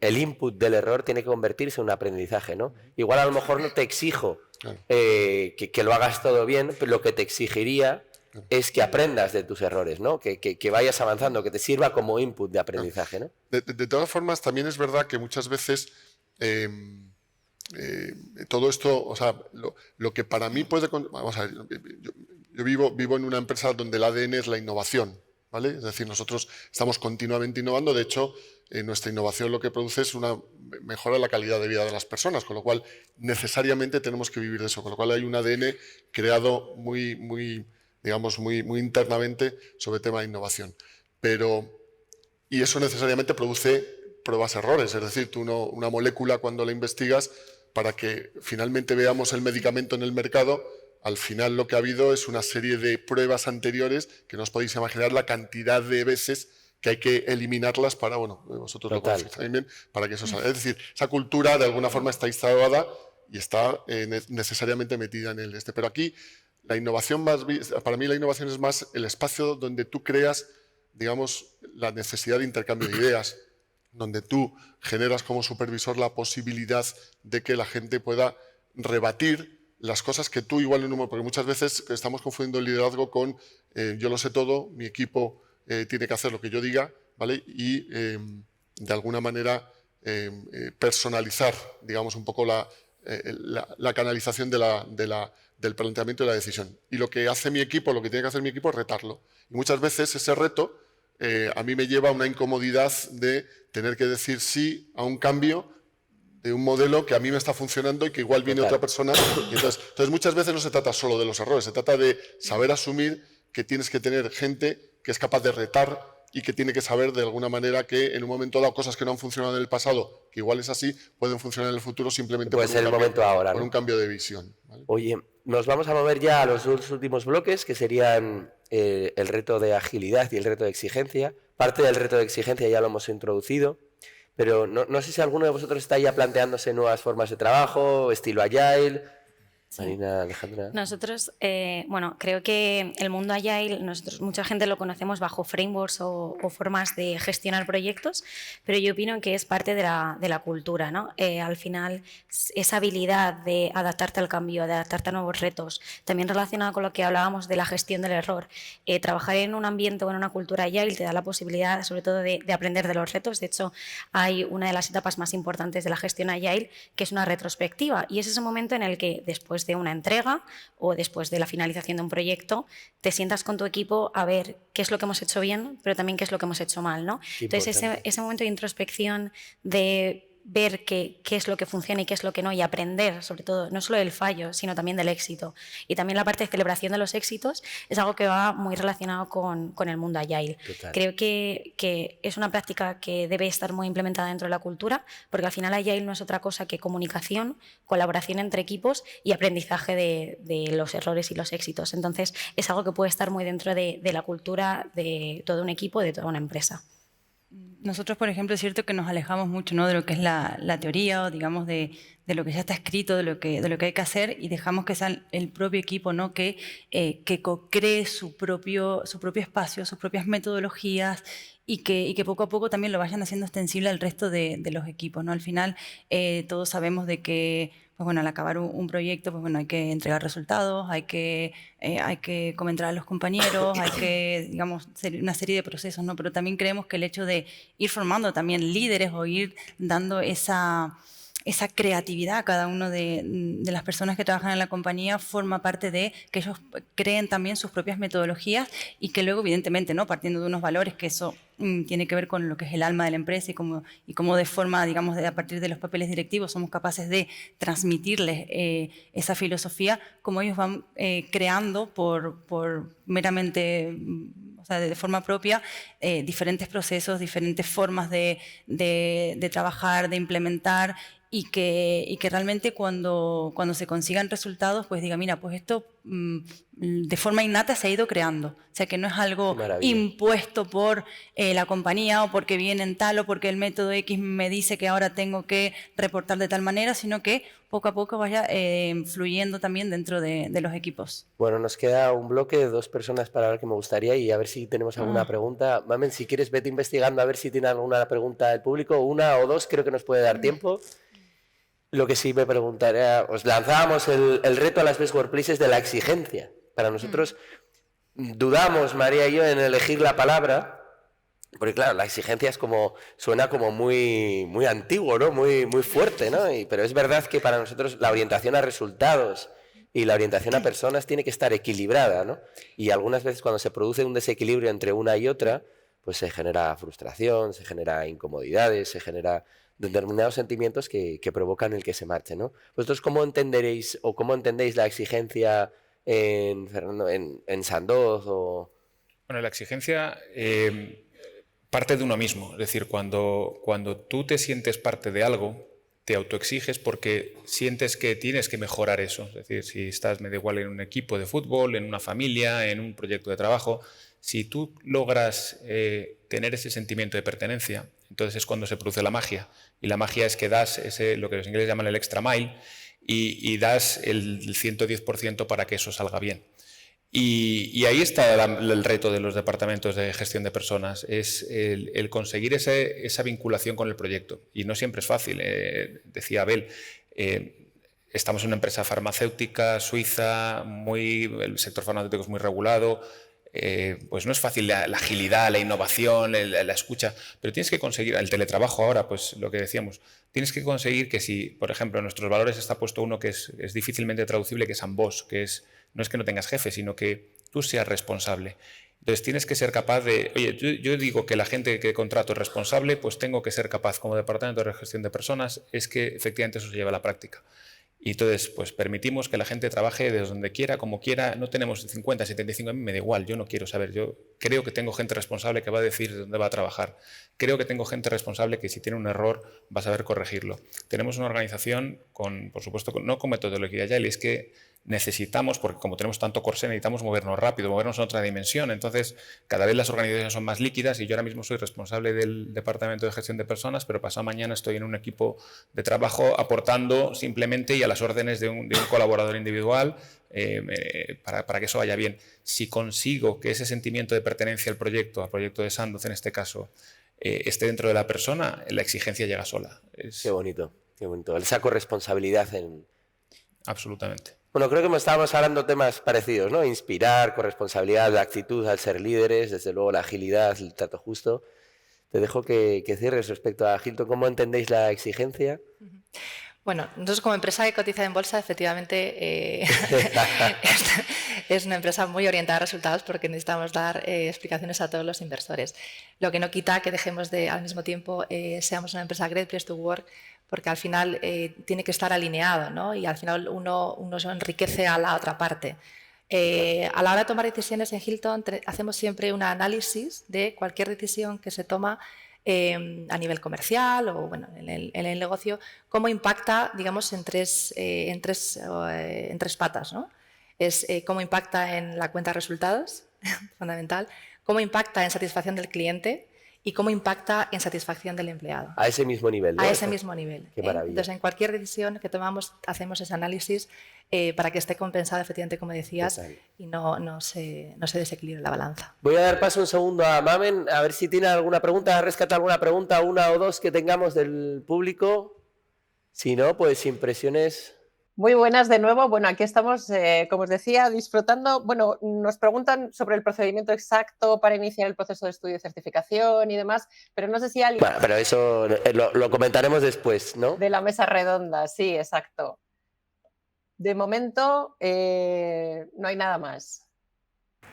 el input del error tiene que convertirse en un aprendizaje, ¿no? Igual a lo mejor no te exijo que lo hagas todo bien, pero lo que te exigiría es que aprendas de tus errores, ¿no? Que vayas avanzando, que te sirva como input de aprendizaje, ¿no? De todas formas, también es verdad que muchas veces todo esto, o sea, lo que para mí puede... Vamos a ver, yo vivo en una empresa donde el ADN es la innovación, ¿vale? Es decir, nosotros estamos continuamente innovando, de hecho, nuestra innovación lo que produce es una mejora de la calidad de vida de las personas, con lo cual necesariamente tenemos que vivir de eso, con lo cual hay un ADN creado muy internamente sobre el tema de innovación. Y eso necesariamente produce pruebas-errores, es decir, tú una molécula cuando la investigas, para que finalmente veamos el medicamento en el mercado, al final lo que ha habido es una serie de pruebas anteriores que no os podéis imaginar la cantidad de veces que hay que eliminarlas para, bueno, vosotros lo conocéis también, para que eso salga. Es decir, esa cultura de alguna forma está instalada y está necesariamente metida en el Pero aquí la innovación para mí la innovación es más el espacio donde tú creas, digamos, la necesidad de intercambio de ideas, donde tú generas como supervisor la posibilidad de que la gente pueda rebatir las cosas que tú igual no... Porque muchas veces estamos confundiendo el liderazgo con yo lo sé todo, mi equipo tiene que hacer lo que yo diga, ¿vale? Y de alguna manera personalizar, digamos, un poco la canalización del planteamiento y la decisión. Y lo que hace mi equipo, lo que tiene que hacer mi equipo es retarlo. Y muchas veces ese reto a mí me lleva a una incomodidad de tener que decir sí a un cambio de un modelo que a mí me está funcionando y que igual viene otra persona. Y entonces muchas veces no se trata solo de los errores, se trata de saber asumir que tienes que tener gente que es capaz de retar y que tiene que saber de alguna manera que en un momento dado cosas que no han funcionado en el pasado que igual es así, pueden funcionar en el futuro simplemente puede ser el momento ahora, por ¿no? un cambio de visión. ¿Vale? Oye, nos vamos a mover ya a los dos últimos bloques, que serían el reto de agilidad y el reto de exigencia. Parte del reto de exigencia ya lo hemos introducido, pero no sé si alguno de vosotros está ya planteándose nuevas formas de trabajo, estilo Agile. Marina, Alejandra. Nosotros, bueno, creo que el mundo Agile, mucha gente lo conocemos bajo frameworks o formas de gestionar proyectos, pero yo opino que es parte de la cultura, ¿no? Al final, esa habilidad de adaptarte al cambio, de adaptarte a nuevos retos, también relacionado con lo que hablábamos de la gestión del error. Trabajar en un ambiente o en una cultura Agile te da la posibilidad, sobre todo, de aprender de los retos. De hecho, hay una de las etapas más importantes de la gestión Agile, que es una retrospectiva, y es ese momento en el que, después de una entrega o después de la finalización de un proyecto, te sientas con tu equipo a ver qué es lo que hemos hecho bien, pero también qué es lo que hemos hecho mal, ¿no? Entonces, ese momento de introspección, de ver qué es lo que funciona y qué es lo que no, y aprender, sobre todo, no solo del fallo, sino también del éxito. Y también la parte de celebración de los éxitos es algo que va muy relacionado con el mundo Agile. Total. Creo que es una práctica que debe estar muy implementada dentro de la cultura, porque al final Agile no es otra cosa que comunicación, colaboración entre equipos y aprendizaje de los errores y los éxitos. Entonces, es algo que puede estar muy dentro de la cultura de todo un equipo, de toda una empresa. Nosotros, por ejemplo, es cierto que nos alejamos mucho, ¿no?, de lo que es la teoría, o digamos de lo que ya está escrito, de lo que hay que hacer, y dejamos que sea el propio equipo, ¿no?, que co-cree su propio espacio, sus propias metodologías, y que poco a poco también lo vayan haciendo extensible al resto de los equipos, ¿no? Al final, todos sabemos de que, pues bueno, al acabar un proyecto, pues bueno, hay que entregar resultados, hay que comentar a los compañeros, hay que, digamos, una serie de procesos, ¿no? Pero también creemos que el hecho de ir formando también líderes o ir dando esa creatividad a cada uno de las personas que trabajan en la compañía forma parte de que ellos creen también sus propias metodologías, y que luego, evidentemente, ¿no?, partiendo de unos valores, que eso tiene que ver con lo que es el alma de la empresa, y cómo de forma, digamos, a partir de los papeles directivos somos capaces de transmitirles esa filosofía, como ellos van creando por meramente, o sea, de forma propia, diferentes procesos, diferentes formas de trabajar, de implementar, y que realmente cuando se consigan resultados, pues diga, mira, pues esto de forma innata se ha ido creando. O sea, que no es algo impuesto por la compañía, o porque viene en tal, o porque el método X me dice que ahora tengo que reportar de tal manera, sino que poco a poco vaya fluyendo también dentro de los equipos. Bueno, nos queda un bloque de 2 personas para ver que me gustaría, y a ver si tenemos alguna pregunta. Mamen, si quieres, vete investigando a ver si tiene alguna pregunta del público, 1 o 2, creo que nos puede dar tiempo. Lo que sí me preguntaría, os lanzábamos el reto a las Best Workplaces de la exigencia. Para nosotros dudamos, María y yo, en elegir la palabra, porque claro, la exigencia suena como muy, muy antiguo, ¿no? Muy, muy fuerte, ¿no? Pero es verdad que para nosotros la orientación a resultados y la orientación a personas tiene que estar equilibrada, ¿no? Y algunas veces, cuando se produce un desequilibrio entre una y otra, pues se genera frustración, se genera incomodidades, se genera determinados sentimientos que provocan el que se marche, ¿no? ¿Vosotros cómo entenderéis o cómo entendéis la exigencia en Sandoz? Bueno, la exigencia parte de uno mismo. Es decir, cuando tú te sientes parte de algo, te autoexiges porque sientes que tienes que mejorar eso. Es decir, si estás, me da igual, en un equipo de fútbol, en una familia, en un proyecto de trabajo, si tú logras tener ese sentimiento de pertenencia, entonces es cuando se produce la magia. Y la magia es que das lo que los ingleses llaman el extra mile, y das el 110% para que eso salga bien. Y ahí está el reto de los departamentos de gestión de personas, es el conseguir esa vinculación con el proyecto. Y no siempre es fácil. Decía Abel, estamos en una empresa farmacéutica suiza, el sector farmacéutico es muy regulado. Pues no es fácil la agilidad, la innovación, la escucha, pero tienes que conseguir, el teletrabajo ahora, pues lo que decíamos, tienes que conseguir que si, por ejemplo, en nuestros valores está puesto uno que es difícilmente traducible, que es ambos, no es que no tengas jefe, sino que tú seas responsable. Entonces tienes que ser capaz de, oye, yo digo que la gente que contrato es responsable, pues tengo que ser capaz como departamento de gestión de personas, es que efectivamente eso se lleva a la práctica. Y entonces, pues permitimos que la gente trabaje desde donde quiera, como quiera. No tenemos 50, 75, a mí me da igual, yo no quiero saber. Yo creo que tengo gente responsable que va a decir dónde va a trabajar. creo que tengo gente responsable que si tiene un error va a saber corregirlo. Tenemos una organización por supuesto, no con metodología Agile, es que necesitamos, porque como tenemos tanto corsé, necesitamos movernos rápido, movernos en otra dimensión. Entonces, cada vez las organizaciones son más líquidas y yo ahora mismo soy responsable del Departamento de Gestión de Personas, pero pasado mañana estoy en un equipo de trabajo aportando simplemente y a las órdenes de un colaborador individual para que eso vaya bien. Si consigo que ese sentimiento de pertenencia al proyecto de Sandoz en este caso, esté dentro de la persona, la exigencia llega sola. Qué bonito, qué bonito. Esa corresponsabilidad en... Absolutamente. Bueno, creo que estábamos hablando temas parecidos, ¿no? Inspirar, corresponsabilidad, la actitud al ser líderes, desde luego la agilidad, el trato justo. Te dejo que cierres respecto a Hilton. ¿Cómo entendéis la exigencia? Bueno, nosotros como empresa que cotiza en bolsa, efectivamente es una empresa muy orientada a resultados porque necesitamos dar explicaciones a todos los inversores. Lo que no quita que dejemos de, al mismo tiempo, seamos una empresa Great Place to Work, porque al final tiene que estar alineado, ¿no? Y al final uno se enriquece a la otra parte. A la hora de tomar decisiones en Hilton hacemos siempre un análisis de cualquier decisión que se toma a nivel comercial o bueno, en el negocio, cómo impacta, digamos, en tres patas, ¿no? Es cómo impacta en la cuenta de resultados, fundamental, cómo impacta en satisfacción del cliente y cómo impacta en satisfacción del empleado. A ese mismo nivel, ¿no? A ese mismo nivel. Qué maravilla. Entonces, en cualquier decisión que tomamos, hacemos ese análisis para que esté compensado, efectivamente, como decías, total, y no se desequilibre la balanza. Voy a dar paso un segundo a Mamen, a ver si tiene alguna pregunta, rescata alguna pregunta, una o dos que tengamos del público. Si no, pues impresiones... Muy buenas de nuevo. Bueno, aquí estamos, como os decía, disfrutando. Bueno, nos preguntan sobre el procedimiento exacto para iniciar el proceso de estudio y certificación y demás, pero no sé si alguien... Bueno, pero eso lo comentaremos después, ¿no? De la mesa redonda, sí, exacto. De momento, no hay nada más.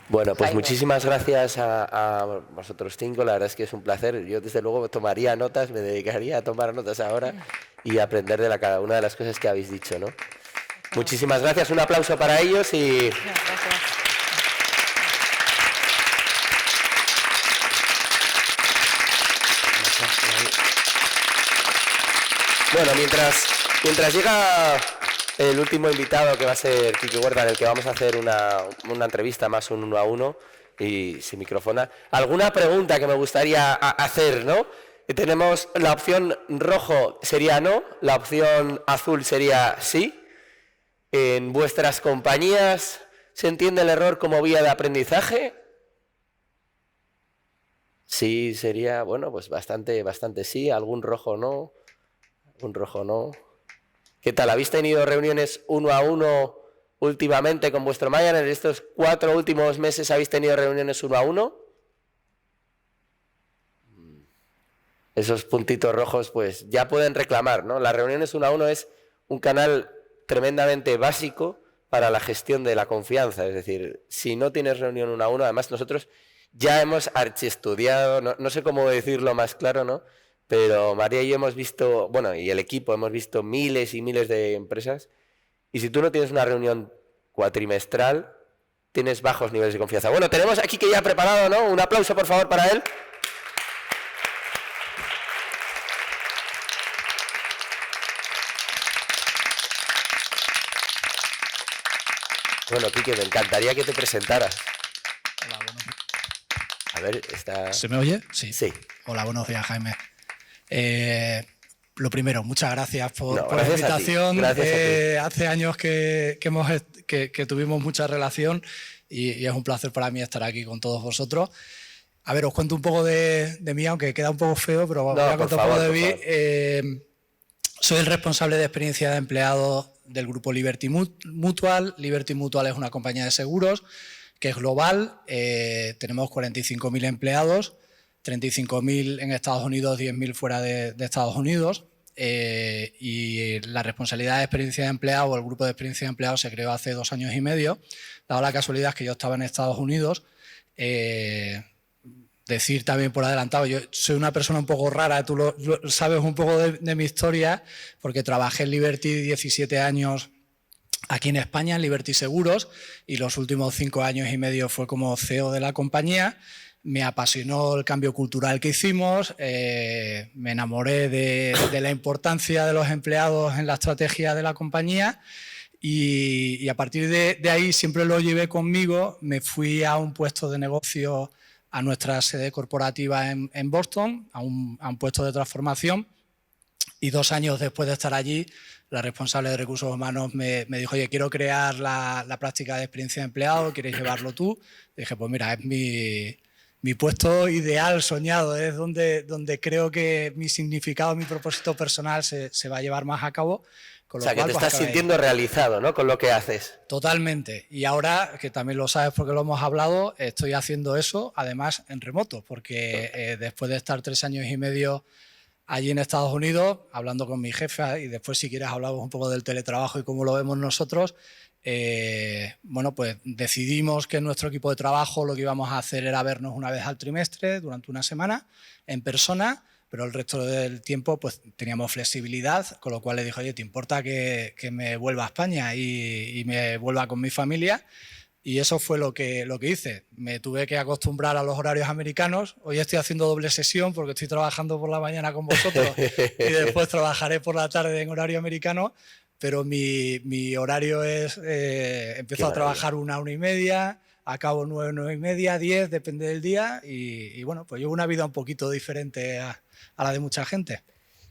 Bueno, pues Jaime, muchísimas gracias a vosotros cinco, la verdad es que es un placer. Yo desde luego tomaría notas, me dedicaría a tomar notas ahora y aprender de cada una de las cosas que habéis dicho, ¿no? Muchísimas gracias, un aplauso para ellos y... Gracias. Bueno, mientras llega el último invitado, que va a ser Quique Huerta, en el que vamos a hacer una entrevista más, un 1 a 1 y sin micrófono. ¿Alguna pregunta que me gustaría hacer, no? Tenemos la opción rojo sería no, la opción azul sería sí. ¿En vuestras compañías se entiende el error como vía de aprendizaje? Sí, sería, bueno, pues bastante sí. ¿Algún rojo no? ¿Algún rojo no? ¿Qué tal? ¿Habéis tenido reuniones 1 a 1 últimamente con vuestro manager? ¿En estos 4 últimos meses habéis tenido reuniones 1 a 1? Esos puntitos rojos pues ya pueden reclamar, ¿no? Las reuniones 1 a 1 es un canal tremendamente básico para la gestión de la confianza. Es decir, si no tienes reunión 1 a 1, además nosotros ya hemos archiestudiado, no sé cómo decirlo más claro, ¿no? Pero María y yo hemos visto, bueno, y el equipo hemos visto miles y miles de empresas, y si tú no tienes una reunión cuatrimestral, tienes bajos niveles de confianza. Bueno, tenemos aquí que ya preparado, ¿no? Un aplauso, por favor, para él. Bueno, Quique, me encantaría que te presentaras. Hola, buenos días. A ver, está... ¿Se me oye? Sí. Sí. Hola, buenos días, Jaime. Lo primero, muchas gracias por la gracias invitación. Gracias a ti. Hace años que tuvimos mucha relación y es un placer para mí estar aquí con todos vosotros. A ver, os cuento un poco de mí, aunque queda un poco feo, pero voy a contar un poco de mí. Soy el responsable de experiencia de empleados del grupo Liberty Mutual. Liberty Mutual es una compañía de seguros que es global. Tenemos 45.000 empleados, 35.000 en Estados Unidos, 10.000 fuera de Estados Unidos. Y la responsabilidad de experiencia de empleado o el grupo de experiencia de empleados se creó hace 2 años y medio. Dado la casualidad que yo estaba en Estados Unidos, decir también por adelantado, yo soy una persona un poco rara, tú lo sabes un poco de mi historia, porque trabajé en Liberty 17 años aquí en España, en Liberty Seguros, y los últimos 5 años y medio fue como CEO de la compañía. me apasionó el cambio cultural que hicimos, me enamoré de la importancia de los empleados en la estrategia de la compañía y a partir de ahí siempre lo llevé conmigo. Me fui a un puesto de negocio a nuestra sede corporativa en Boston, a un puesto de transformación, y 2 años después de estar allí, la responsable de recursos humanos me dijo: oye, quiero crear la práctica de experiencia de empleado, ¿quieres llevarlo tú? Y dije, pues mira, es mi puesto ideal, soñado, es donde creo que mi significado, mi propósito personal se va a llevar más a cabo. O sea, que te estás sintiendo realizado, ¿no?, con lo que haces. Totalmente. Y ahora, que también lo sabes porque lo hemos hablado, estoy haciendo eso, además en remoto, porque después de estar 3 años y medio allí en Estados Unidos, hablando con mi jefa, y después si quieres hablamos un poco del teletrabajo y cómo lo vemos nosotros, bueno, pues decidimos que en nuestro equipo de trabajo lo que íbamos a hacer era vernos una vez al trimestre durante una semana en persona, pero el resto del tiempo pues teníamos flexibilidad, con lo cual le dije: oye, ¿te importa que me vuelva a España y me vuelva con mi familia? Y eso fue lo que hice. Me tuve que acostumbrar a los horarios americanos. Hoy estoy haciendo doble sesión porque estoy trabajando por la mañana con vosotros y después trabajaré por la tarde en horario americano, pero mi horario es, empiezo a trabajar 1:30, acabo 9, 9:30, 10, depende del día, y bueno, pues llevo una vida un poquito diferente a la de mucha gente.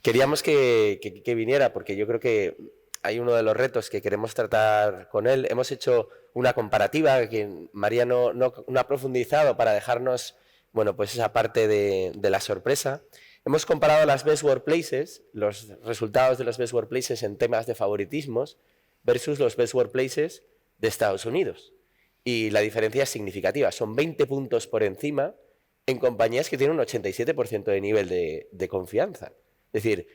Queríamos que viniera porque yo creo que hay uno de los retos que queremos tratar con él. Hemos hecho una comparativa que María no ha profundizado para dejarnos, bueno, pues esa parte de la sorpresa. Hemos comparado las Best Workplaces, los resultados de los Best Workplaces en temas de favoritismos versus los Best Workplaces de Estados Unidos. Y la diferencia es significativa. Son 20 puntos por encima en compañías que tienen un 87% de nivel de confianza. Es decir,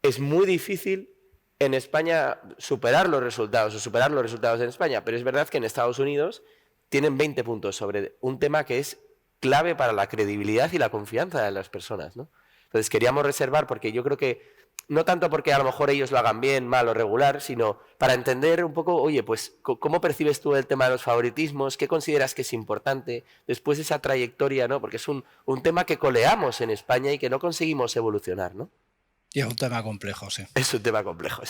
es muy difícil en España superar los resultados en España, pero es verdad que en Estados Unidos tienen 20 puntos sobre un tema que es clave para la credibilidad y la confianza de las personas, ¿no? Entonces queríamos reservar, porque yo creo que, no tanto porque a lo mejor ellos lo hagan bien, mal o regular, sino para entender un poco, oye, pues, ¿cómo percibes tú el tema de los favoritismos? ¿Qué consideras que es importante? Después de esa trayectoria, ¿no? Porque es un tema que coleamos en España y que no conseguimos evolucionar, ¿no? Y es un tema complejo, sí. Es un tema complejo.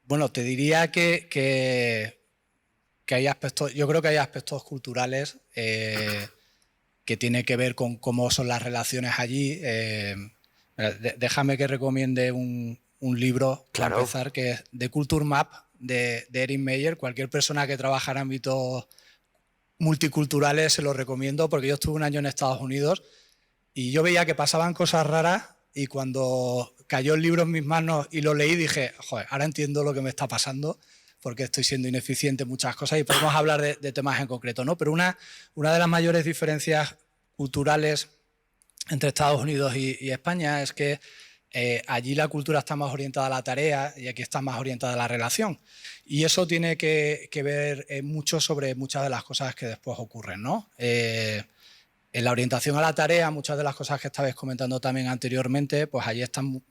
Bueno, te diría que hay aspectos, yo creo que hay aspectos culturales que tienen que ver con cómo son las relaciones allí. Déjame que recomiende un libro, claro, para empezar, que es The Culture Map de Erin Meyer. Cualquier persona que trabaja en ámbitos multiculturales se lo recomiendo, porque yo estuve 1 año en Estados Unidos y yo veía que pasaban cosas raras, y cuando cayó el libro en mis manos y lo leí dije: joder, ahora entiendo lo que me está pasando, porque estoy siendo ineficiente en muchas cosas, y podemos hablar de temas en concreto, ¿no? Pero una de las mayores diferencias culturales entre Estados Unidos y España es que allí la cultura está más orientada a la tarea y aquí está más orientada a la relación. Y eso tiene que ver mucho sobre muchas de las cosas que después ocurren, ¿no? En la orientación a la tarea, muchas de las cosas que estabais comentando también anteriormente, pues allí están,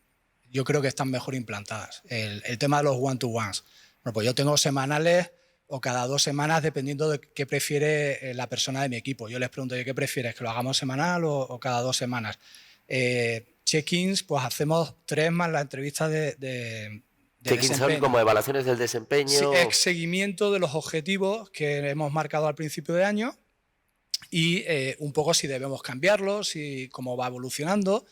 yo creo que están mejor implantadas. El tema de los one-to-ones. Bueno, pues yo tengo semanales o cada 2 semanas, dependiendo de qué prefiere la persona de mi equipo. Yo les pregunto: ¿qué prefieres? ¿Que lo hagamos semanal o cada 2 semanas? Check-ins, pues hacemos 3 más las entrevistas de check-ins son como evaluaciones del desempeño. Sí, seguimiento de los objetivos que hemos marcado al principio de año, y un poco si debemos cambiarlos, y cómo va evolucionando.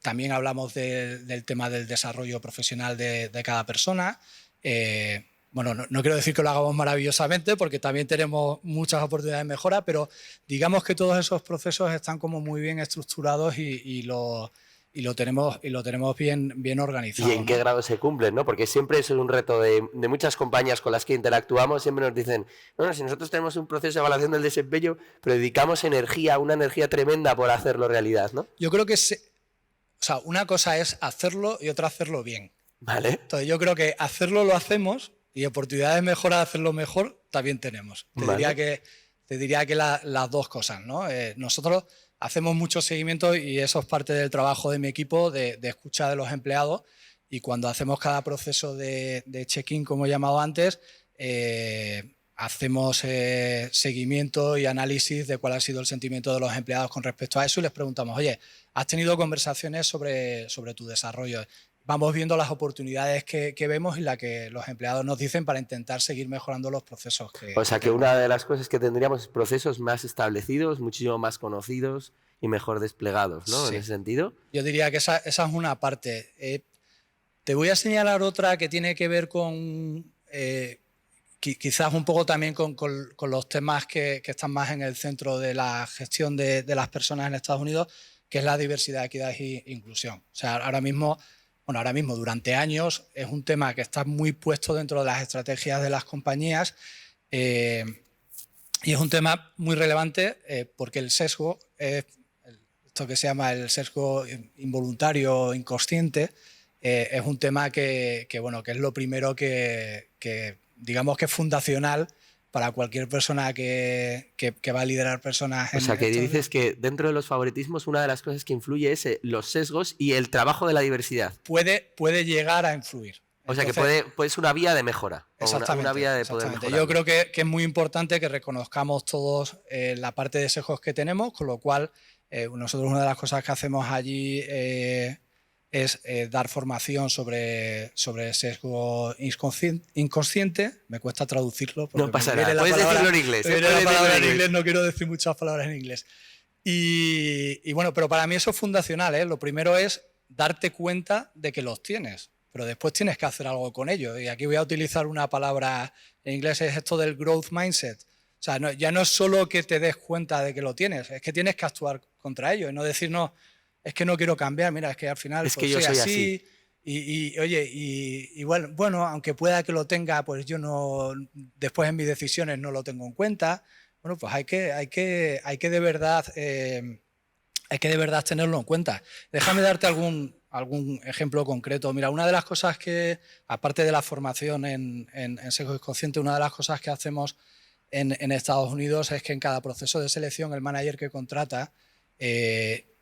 También hablamos del tema del desarrollo profesional de cada persona. Bueno, no quiero decir que lo hagamos maravillosamente, porque también tenemos muchas oportunidades de mejora, pero digamos que todos esos procesos están como muy bien estructurados y lo tenemos bien organizado. ¿Y en qué grado se cumplen, no? Porque siempre eso es un reto de muchas compañías con las que interactuamos. Siempre nos dicen: no, si nosotros tenemos un proceso de evaluación del desempeño, pero dedicamos una energía tremenda por hacerlo realidad, ¿no? Yo creo que una cosa es hacerlo y otra hacerlo bien. Vale. Entonces yo creo que hacerlo lo hacemos, y oportunidades de mejora de hacerlo mejor también tenemos. Te diría que las 2 cosas, ¿no? Nosotros hacemos mucho seguimiento, y eso es parte del trabajo de mi equipo, de escucha de los empleados, y cuando hacemos cada proceso de check-in, como he llamado antes, hacemos seguimiento y análisis de cuál ha sido el sentimiento de los empleados con respecto a eso y les preguntamos, oye, ¿has tenido conversaciones sobre tu desarrollo? Vamos viendo las oportunidades que vemos y las que los empleados nos dicen para intentar seguir mejorando los procesos. O sea que una de las cosas que tendríamos es procesos más establecidos, muchísimo más conocidos y mejor desplegados, ¿no? Sí. En ese sentido. Yo diría que esa es una parte. Te voy a señalar otra que tiene que ver con, quizás un poco también con los temas que están más en el centro de la gestión de las personas en Estados Unidos, que es la diversidad, equidad e inclusión. O sea, ahora mismo, durante años, es un tema que está muy puesto dentro de las estrategias de las compañías y es un tema muy relevante porque el sesgo, esto que se llama el sesgo involuntario inconsciente, es un tema que es lo primero que digamos que es fundacional para cualquier persona que va a liderar personas. O sea, que dices que dentro de los favoritismos una de las cosas que influye es los sesgos y el trabajo de la diversidad. Puede llegar a influir. O sea, que puede ser una vía de mejora. Exactamente. Una vía de poder mejorar. Yo creo que es muy importante que reconozcamos todos la parte de sesgos que tenemos, con lo cual nosotros una de las cosas que hacemos allí es dar formación sobre sesgo inconsciente. Me cuesta traducirlo. No pasa nada, puedes decirlo en inglés. No quiero decir muchas palabras en inglés. Y bueno, pero para mí eso es fundacional, ¿eh? Lo primero es darte cuenta de que los tienes, pero después tienes que hacer algo con ellos. Y aquí voy a utilizar una palabra en inglés, es esto del growth mindset. O sea, ya no es solo que te des cuenta de que lo tienes, es que tienes que actuar contra ello y no decir, no, es que no quiero cambiar, mira, es que al final es que yo soy así. Y bueno, aunque pueda que lo tenga, pues yo no, después en mis decisiones no lo tengo en cuenta. Bueno, pues hay que de verdad tenerlo en cuenta. Déjame darte algún ejemplo concreto. Mira, una de las cosas que, aparte de la formación en sesgo inconsciente, una de las cosas que hacemos en Estados Unidos es que en cada proceso de selección el manager que contrata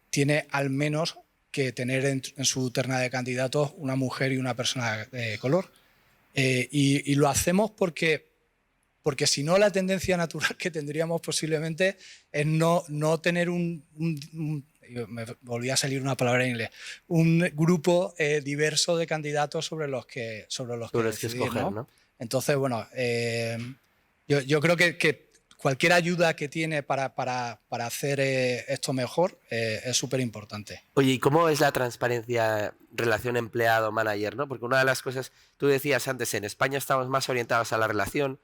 tiene al menos que tener en su terna de candidatos una mujer y una persona de color. Y lo hacemos porque si no, la tendencia natural que tendríamos posiblemente es no tener me volví a salir una palabra en inglés, un grupo diverso de candidatos sobre los que decidir, escoger, ¿no? Entonces, bueno, yo creo que cualquier ayuda que tiene para hacer esto mejor es súper importante. Oye, ¿y cómo es la transparencia relación empleado-manager, ¿no? Porque una de las cosas, tú decías antes, en España estamos más orientados a la relación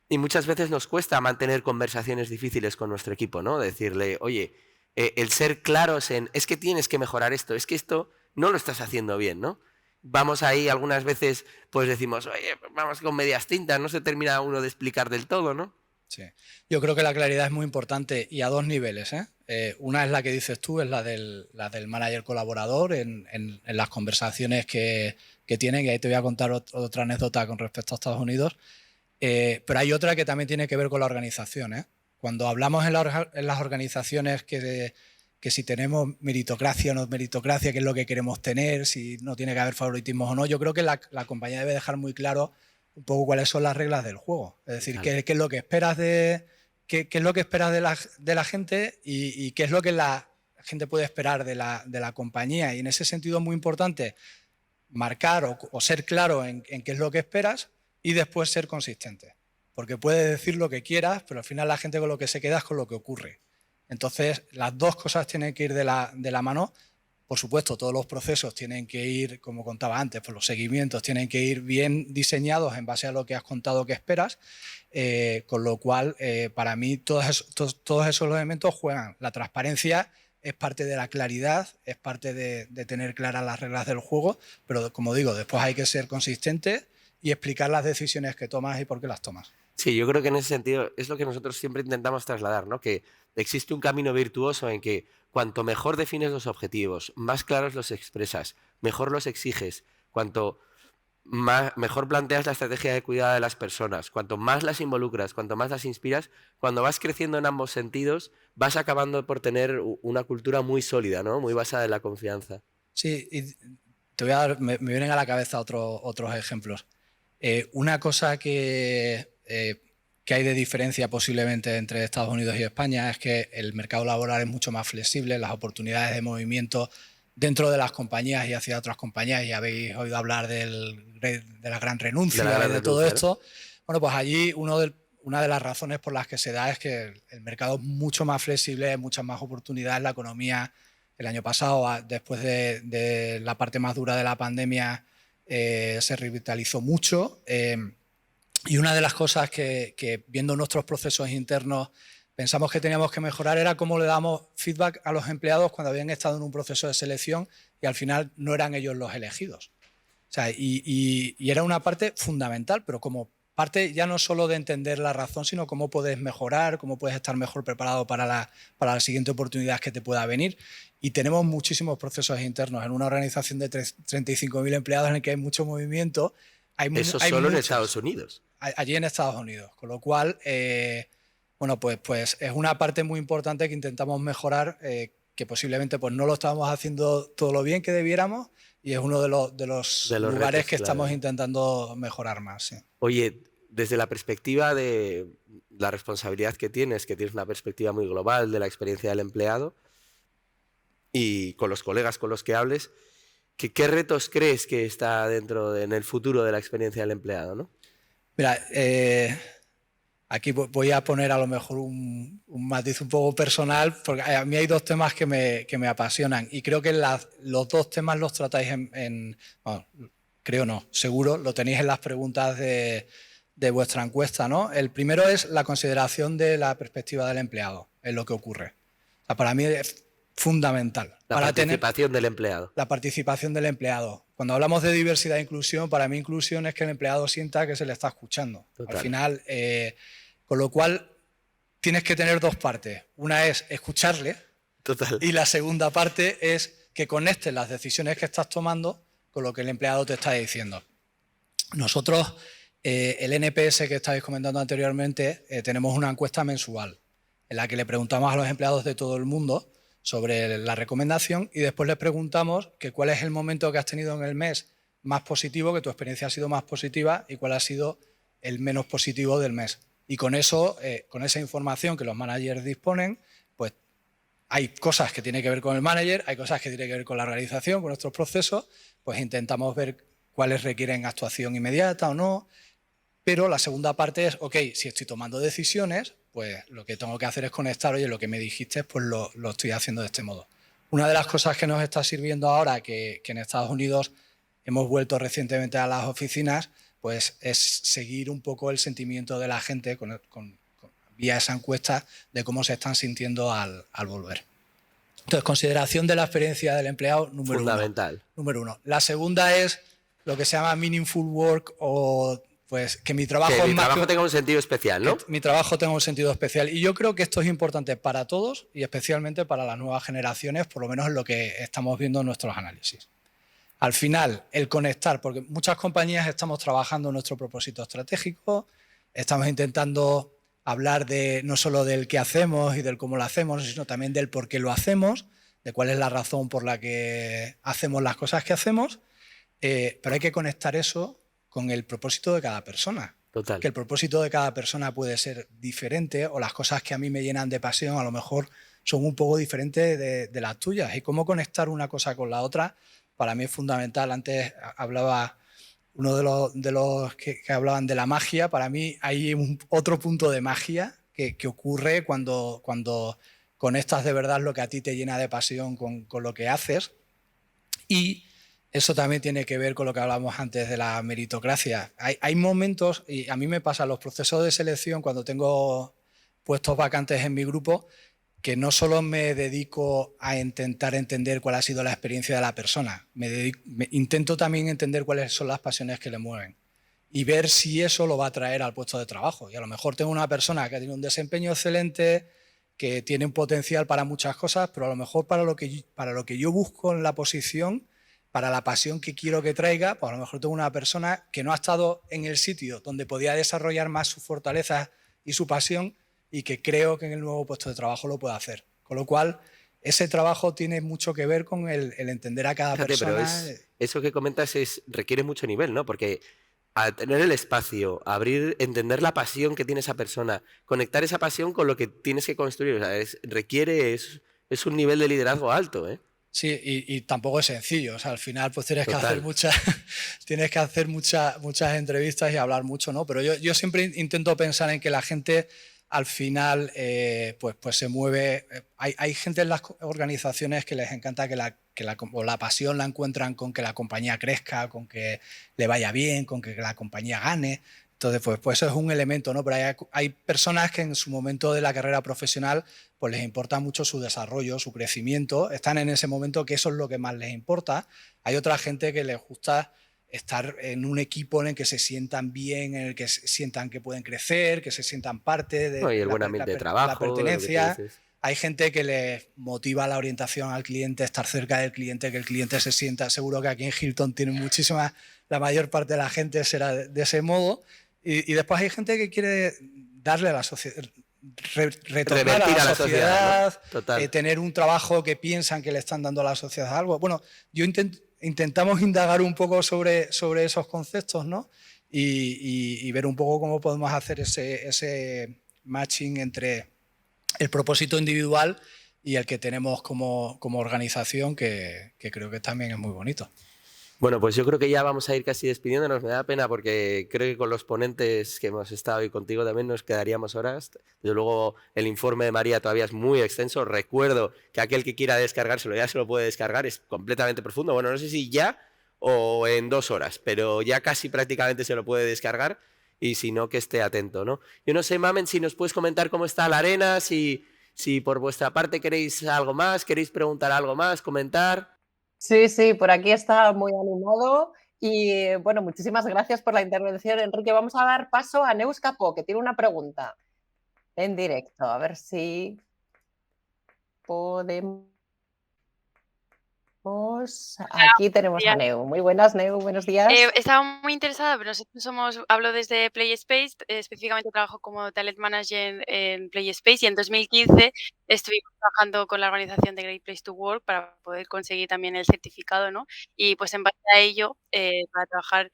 y muchas veces nos cuesta mantener conversaciones difíciles con nuestro equipo, ¿no? Decirle, oye, el ser claros en, es que tienes que mejorar esto, es que esto no lo estás haciendo bien, ¿no? Vamos ahí, algunas veces pues decimos, oye, vamos con medias tintas, no se termina uno de explicar del todo, ¿no? Sí, yo creo que la claridad es muy importante y a dos niveles, ¿eh? Una es la que dices tú, es la del manager colaborador en las conversaciones que tienen, y ahí te voy a contar otra anécdota con respecto a Estados Unidos, pero hay otra que también tiene que ver con la organización, ¿eh? Cuando hablamos en las organizaciones que si tenemos meritocracia o no meritocracia, qué es lo que queremos tener, si no tiene que haber favoritismos o no, yo creo que la compañía debe dejar muy claro un poco cuáles son las reglas del juego. Es decir, qué es lo que esperas qué es lo que esperas de la gente y qué es lo que la gente puede esperar de la compañía. Y en ese sentido es muy importante marcar o ser claro en qué es lo que esperas y después ser consistente. Porque puedes decir lo que quieras, pero al final la gente con lo que se queda es con lo que ocurre. Entonces, las dos cosas tienen que ir de la mano. Por supuesto, todos los procesos tienen que ir, como contaba antes, pues los seguimientos tienen que ir bien diseñados en base a lo que has contado que esperas, con lo cual, para mí, todos esos elementos juegan. La transparencia es parte de la claridad, es parte de tener claras las reglas del juego, pero como digo, después hay que ser consistente y explicar las decisiones que tomas y por qué las tomas. Sí, yo creo que en ese sentido es lo que nosotros siempre intentamos trasladar, ¿no? Que existe un camino virtuoso en que cuanto mejor defines los objetivos, más claros los expresas, mejor los exiges, cuanto mejor planteas la estrategia de cuidado de las personas, cuanto más las involucras, cuanto más las inspiras, cuando vas creciendo en ambos sentidos, vas acabando por tener una cultura muy sólida, ¿no? Muy basada en la confianza. Sí, y te voy a dar, me vienen a la cabeza otros ejemplos. Una cosa que que hay de diferencia posiblemente entre Estados Unidos y España es que el mercado laboral es mucho más flexible, las oportunidades de movimiento dentro de las compañías y hacia otras compañías, ya habéis oído hablar de la gran renuncia y de todo esto. Bueno, pues allí una de las razones por las que se da es que el mercado es mucho más flexible, hay muchas más oportunidades. La economía el año pasado, después de la parte más dura de la pandemia, se revitalizó mucho. Y una de las cosas que viendo nuestros procesos internos pensamos que teníamos que mejorar era cómo le damos feedback a los empleados cuando habían estado en un proceso de selección y al final no eran ellos los elegidos. O sea, y era una parte fundamental, pero como parte ya no solo de entender la razón, sino cómo puedes mejorar, cómo puedes estar mejor preparado para la siguiente oportunidad que te pueda venir. Y tenemos muchísimos procesos internos en una organización de 35.000 empleados en el que hay mucho movimiento. Eso solo en Estados Unidos. Allí en Estados Unidos, con lo cual, bueno, pues es una parte muy importante que intentamos mejorar, que posiblemente pues no lo estamos haciendo todo lo bien que debiéramos y es uno de los lugares retos, que estamos intentando mejorar más. Sí. Oye, desde la perspectiva de la responsabilidad que tienes una perspectiva muy global de la experiencia del empleado y con los colegas con los que hables, ¿qué retos crees que está en el futuro de la experiencia del empleado, ¿no? Mira, aquí voy a poner a lo mejor un matiz un poco personal, porque a mí hay dos temas que me apasionan y creo que los dos temas los tratáis bueno, creo no, seguro, lo tenéis en las preguntas de vuestra encuesta, ¿no? El primero es la consideración de la perspectiva del empleado en lo que ocurre. O sea, para mí es fundamental. La participación del empleado. La participación del empleado. Cuando hablamos de diversidad e inclusión, para mí inclusión es que el empleado sienta que se le está escuchando. Total. Al final, con lo cual tienes que tener dos partes. Una es escucharle. Total. Y la segunda parte es que conectes las decisiones que estás tomando con lo que el empleado te está diciendo. Nosotros, el NPS que estabais comentando anteriormente, tenemos una encuesta mensual en la que le preguntamos a los empleados de todo el mundo sobre la recomendación y después les preguntamos que cuál es el momento que has tenido en el mes más positivo, que tu experiencia ha sido más positiva y cuál ha sido el menos positivo del mes. Y con eso, con esa información que los managers disponen, pues hay cosas que tienen que ver con el manager, hay cosas que tienen que ver con la realización, con nuestros procesos, pues intentamos ver cuáles requieren actuación inmediata o no. Pero la segunda parte es, ok, si estoy tomando decisiones, pues lo que tengo que hacer es conectar, oye, lo que me dijiste, pues lo estoy haciendo de este modo. Una de las cosas que nos está sirviendo ahora, que en Estados Unidos hemos vuelto recientemente a las oficinas, pues es seguir un poco el sentimiento de la gente vía esa encuesta de cómo se están sintiendo al volver. Entonces, consideración de la experiencia del empleado, fundamental. Número uno. La segunda es lo que se llama meaningful work o pues que mi trabajo tenga un sentido especial, ¿no? Mi trabajo tenga un sentido especial. Y yo creo que esto es importante para todos y especialmente para las nuevas generaciones, por lo menos en lo que estamos viendo en nuestros análisis. Al final, el conectar, porque muchas compañías estamos trabajando en nuestro propósito estratégico, estamos intentando hablar no solo del qué hacemos y del cómo lo hacemos, sino también del por qué lo hacemos, de cuál es la razón por la que hacemos las cosas que hacemos, pero hay que conectar eso con el propósito de cada persona. Total. Que el propósito de cada persona puede ser diferente o las cosas que a mí me llenan de pasión a lo mejor son un poco diferentes de las tuyas. Y cómo conectar una cosa con la otra para mí es fundamental. Antes hablaba uno de los que hablaban de la magia. Para mí hay otro punto de magia que ocurre cuando conectas de verdad lo que a ti te llena de pasión con lo que haces. Y eso también tiene que ver con lo que hablábamos antes de la meritocracia. Hay momentos, y a mí me pasa en los procesos de selección cuando tengo puestos vacantes en mi grupo, que no solo me dedico a intentar entender cuál ha sido la experiencia de la persona, intento también entender cuáles son las pasiones que le mueven y ver si eso lo va a traer al puesto de trabajo. Y a lo mejor tengo una persona que tiene un desempeño excelente, que tiene un potencial para muchas cosas, pero a lo mejor para lo que yo busco en la posición, para la pasión que quiero que traiga, pues a lo mejor tengo una persona que no ha estado en el sitio donde podía desarrollar más sus fortalezas y su pasión y que creo que en el nuevo puesto de trabajo lo puede hacer. Con lo cual, ese trabajo tiene mucho que ver con el entender a cada persona. Pero eso que comentas requiere mucho nivel, ¿no? Porque a tener el espacio, a abrir, entender la pasión que tiene esa persona, conectar esa pasión con lo que tienes que construir. O sea, es un nivel de liderazgo alto, ¿eh? Sí, y tampoco es sencillo. O sea, al final pues tienes Total. que hacer muchas entrevistas y hablar mucho, ¿no? Pero yo siempre intento pensar en que la gente al final pues se mueve. Hay gente en las organizaciones que les encanta que la pasión la encuentran con que la compañía crezca, con que le vaya bien, con que la compañía gane. Entonces, pues eso es un elemento, ¿no? Pero hay personas que en su momento de la carrera profesional pues les importa mucho su desarrollo, su crecimiento. Están en ese momento que eso es lo que más les importa. Hay otra gente que les gusta estar en un equipo en el que se sientan bien, en el que sientan que pueden crecer, que se sientan parte de Y el buen ambiente de trabajo, la pertenencia. lo que tú dices. Hay gente que les motiva la orientación al cliente, estar cerca del cliente, que el cliente se sienta. Seguro que aquí en Hilton tienen muchísimas, la mayor parte de la gente será de ese modo. Y después hay gente que quiere darle a la sociedad, retornar a la sociedad, ¿no? tener un trabajo que piensan que le están dando a la sociedad algo. Bueno, intentamos indagar un poco sobre esos conceptos, ¿no? Y ver un poco cómo podemos hacer ese matching entre el propósito individual y el que tenemos como organización, que creo que también es muy bonito. Bueno, pues yo creo que ya vamos a ir casi despidiéndonos. Me da pena porque creo que con los ponentes que hemos estado y contigo también nos quedaríamos horas. Desde luego el informe de María todavía es muy extenso. Recuerdo que aquel que quiera descargárselo ya se lo puede descargar. Es completamente profundo. Bueno, no sé si ya o en 2 horas, pero ya casi prácticamente se lo puede descargar y si no, que esté atento, ¿no? Yo no sé, Mamen, si nos puedes comentar cómo está la arena, si por vuestra parte queréis algo más, queréis preguntar algo más, comentar. Sí, por aquí está muy animado y bueno, muchísimas gracias por la intervención, Enrique. Vamos a dar paso a Neus Capó, que tiene una pregunta en directo. A ver si podemos... Aquí tenemos a Neu. Muy buenas, Neu, buenos días. Estaba muy interesada, pero nosotros hablo desde PlaySpace, específicamente trabajo como Talent Manager en PlaySpace y en 2015 estuvimos trabajando con la organización de Great Place to Work para poder conseguir también el certificado, ¿no? Y pues en base a ello, para trabajar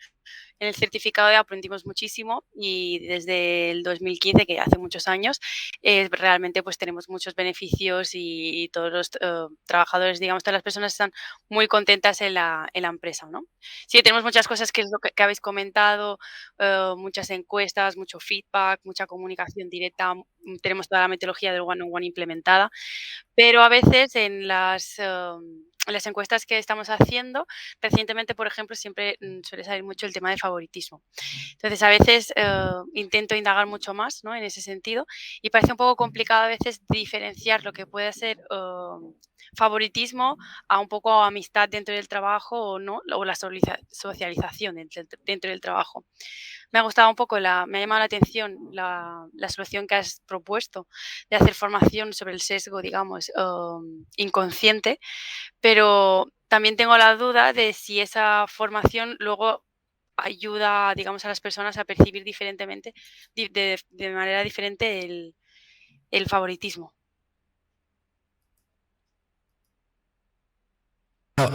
en el certificado aprendimos muchísimo y desde el 2015, que hace muchos años, realmente pues tenemos muchos beneficios y todos los trabajadores, digamos, todas las personas están muy contentas en la empresa, ¿no? Sí, tenemos muchas cosas que es lo que habéis comentado, muchas encuestas, mucho feedback, mucha comunicación directa, tenemos toda la metodología del one-on-one implementada, pero a veces en las encuestas que estamos haciendo, recientemente, por ejemplo, siempre suele salir mucho el tema de favoritismo. Entonces, a veces intento indagar mucho más, ¿no? En ese sentido y parece un poco complicado a veces diferenciar lo que puede ser favoritismo a un poco amistad dentro del trabajo o no, o la socialización dentro del trabajo. Me ha gustado un poco, me ha llamado la atención la solución que has propuesto de hacer formación sobre el sesgo, digamos, inconsciente, pero también tengo la duda de si esa formación luego ayuda, digamos, a las personas a percibir diferentemente, de manera diferente el favoritismo. No,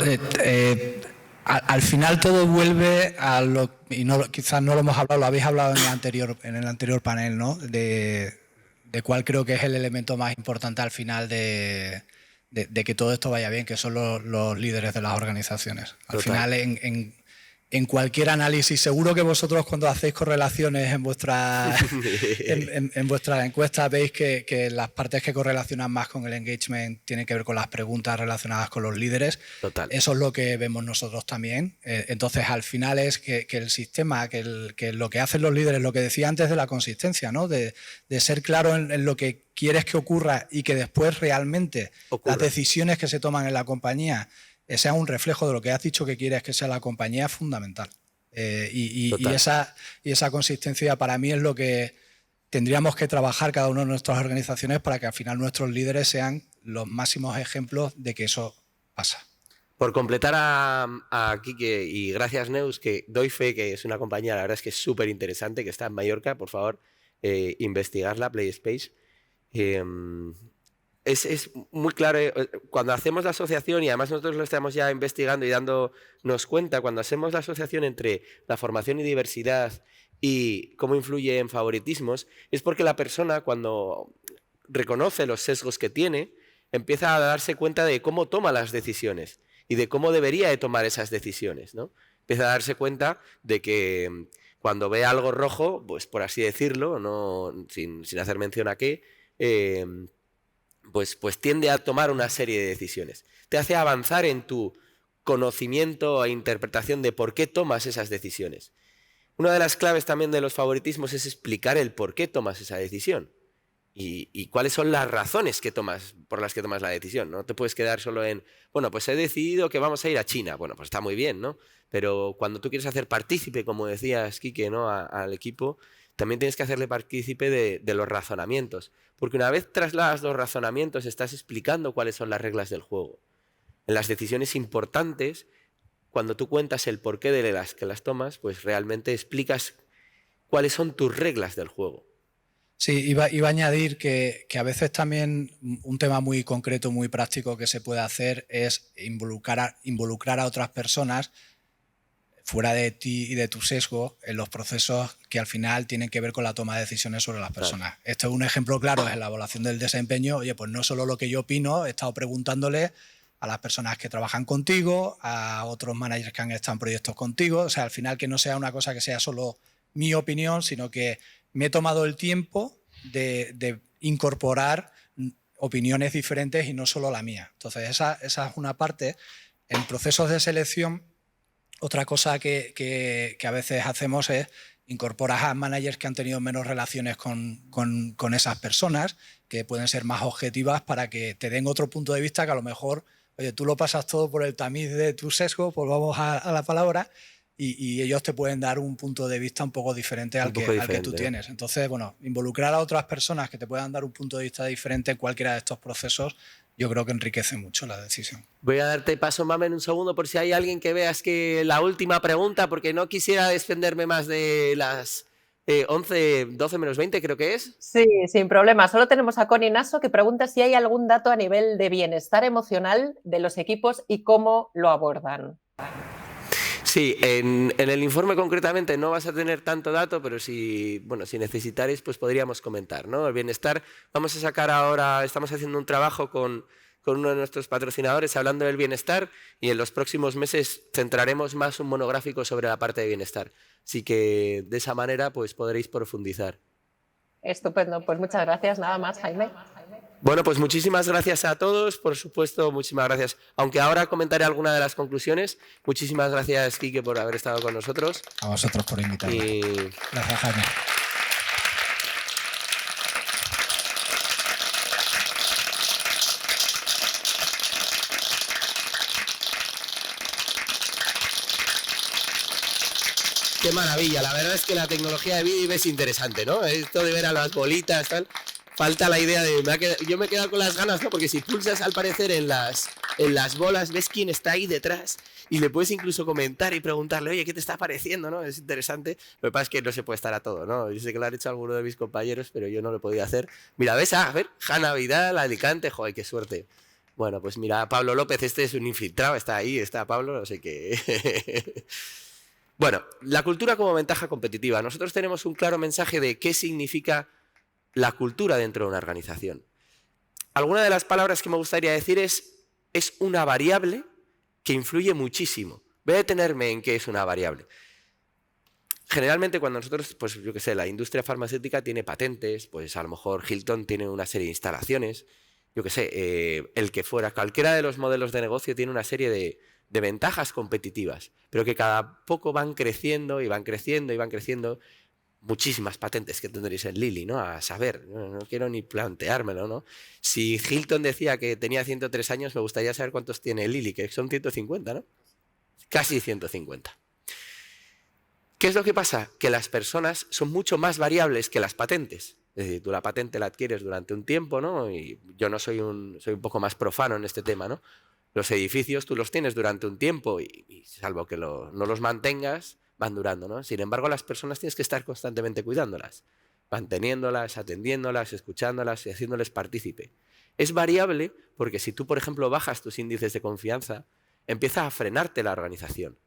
al final todo vuelve a lo, y quizás no lo hemos hablado, lo habéis hablado en el anterior panel, ¿no? De cuál creo que es el elemento más importante al final de que todo esto vaya bien, que son los líderes de las organizaciones. Al final, en cualquier análisis, seguro que vosotros cuando hacéis correlaciones en vuestras encuestas veis que las partes que correlacionan más con el engagement tienen que ver con las preguntas relacionadas con los líderes. Total. Eso es lo que vemos nosotros también. Entonces, al final es que el sistema, que lo que hacen los líderes, lo que decía antes de la consistencia, ¿no? De ser claro en lo que quieres que ocurra y que después realmente las decisiones que se toman en la compañía sea un reflejo de lo que has dicho que quieres que sea la compañía, es fundamental. Y esa consistencia para mí es lo que tendríamos que trabajar cada una de nuestras organizaciones para que al final nuestros líderes sean los máximos ejemplos de que eso pasa. Por completar a Quique, y gracias Neus, que doy fe que es una compañía, la verdad es que es súper interesante, que está en Mallorca, por favor, investigarla, PlaySpace. es muy claro, cuando hacemos la asociación, y además nosotros lo estamos ya investigando y dándonos cuenta, cuando hacemos la asociación entre la formación y diversidad y cómo influye en favoritismos, es porque la persona, cuando reconoce los sesgos que tiene, empieza a darse cuenta de cómo toma las decisiones y de cómo debería de tomar esas decisiones, ¿no? Empieza a darse cuenta de que cuando ve algo rojo, pues por así decirlo, no, sin hacer mención a qué, pues tiende a tomar una serie de decisiones. Te hace avanzar en tu conocimiento e interpretación de por qué tomas esas decisiones. Una de las claves también de los favoritismos es explicar el por qué tomas esa decisión y cuáles son las razones por las que tomas la decisión. No te puedes quedar solo en, bueno, pues he decidido que vamos a ir a China. Bueno, pues está muy bien, ¿no? Pero cuando tú quieres hacer partícipe, como decías, Quique, ¿no? al equipo, también tienes que hacerle partícipe de los razonamientos. Porque una vez trasladas los razonamientos, estás explicando cuáles son las reglas del juego. En las decisiones importantes, cuando tú cuentas el porqué de las que las tomas, pues realmente explicas cuáles son tus reglas del juego. Sí, iba a añadir que a veces también un tema muy concreto, muy práctico que se puede hacer es involucrar a otras personas fuera de ti y de tu sesgo en los procesos que al final tienen que ver con la toma de decisiones sobre las personas. Claro. Esto es un ejemplo claro, es la evaluación del desempeño. Oye, pues no solo lo que yo opino, he estado preguntándole a las personas que trabajan contigo, a otros managers que han estado en proyectos contigo. O sea, al final que no sea una cosa que sea solo mi opinión, sino que me he tomado el tiempo de incorporar opiniones diferentes y no solo la mía. Entonces, esa es una parte. En procesos de selección, otra cosa que a veces hacemos es incorporar a managers que han tenido menos relaciones con esas personas, que pueden ser más objetivas para que te den otro punto de vista que a lo mejor, oye, tú lo pasas todo por el tamiz de tu sesgo, pues vamos a la palabra, y ellos te pueden dar un punto de vista un poco diferente al que tú tienes. Entonces, bueno, involucrar a otras personas que te puedan dar un punto de vista diferente en cualquiera de estos procesos, yo creo que enriquece mucho la decisión. Voy a darte paso, Mamen, un segundo, por si hay alguien que veas que la última pregunta, porque no quisiera desprenderme más de las 11, 12 menos 20, creo que es. Sí, sin problema. Solo tenemos a Connie Nasso que pregunta si hay algún dato a nivel de bienestar emocional de los equipos y cómo lo abordan. Sí, en el informe concretamente no vas a tener tanto dato, pero si necesitaréis, pues podríamos comentar, ¿no? El bienestar, vamos a sacar ahora, estamos haciendo un trabajo con uno de nuestros patrocinadores hablando del bienestar y en los próximos meses centraremos más un monográfico sobre la parte de bienestar. Así que de esa manera pues podréis profundizar. Estupendo, pues muchas gracias. Nada más, Jaime. Bueno, pues muchísimas gracias a todos, por supuesto, muchísimas gracias. Aunque ahora comentaré alguna de las conclusiones, muchísimas gracias, Quique, por haber estado con nosotros. A vosotros por invitarme. Gracias, Jaime. Qué maravilla, la verdad es que la tecnología de Vidiv es interesante, ¿no? Esto de ver a las bolitas, tal. Falta la idea de... yo me he quedado con las ganas, ¿no? Porque si pulsas al parecer en las bolas, ves quién está ahí detrás y le puedes incluso comentar y preguntarle, oye, ¿qué te está pareciendo? ¿No? Es interesante. Lo que pasa es que no se puede estar a todo, ¿no? Yo sé que lo han hecho alguno de mis compañeros, pero yo no lo he podido hacer. Mira, ves, a ver, Hanna Vidal, Alicante, joder, qué suerte. Bueno, pues mira, Pablo López, este es un infiltrado, está ahí, está Pablo, no sé qué... Bueno, la cultura como ventaja competitiva. Nosotros tenemos un claro mensaje de qué significa la cultura dentro de una organización. Alguna de las palabras que me gustaría decir es una variable que influye muchísimo. Voy a detenerme en qué es una variable. Generalmente cuando nosotros, pues yo qué sé, la industria farmacéutica tiene patentes, pues a lo mejor Hilton tiene una serie de instalaciones, yo qué sé, el que fuera, cualquiera de los modelos de negocio tiene una serie de ventajas competitivas, pero que cada poco van creciendo y van creciendo y van creciendo. Muchísimas patentes que tendréis en Lilly, ¿no? A saber, no quiero ni planteármelo, ¿no? Si Hilton decía que tenía 103 años, me gustaría saber cuántos tiene Lilly, que son 150, ¿no? Casi 150. ¿Qué es lo que pasa? Que las personas son mucho más variables que las patentes. Es decir, tú la patente la adquieres durante un tiempo, ¿no? Y yo no soy un poco más profano en este tema, ¿no? Los edificios tú los tienes durante un tiempo y salvo que no los mantengas, van durando, ¿no? Sin embargo, las personas tienes que estar constantemente cuidándolas, manteniéndolas, atendiéndolas, escuchándolas y haciéndoles partícipe. Es variable porque si tú, por ejemplo, bajas tus índices de confianza, empieza a frenarte la organización.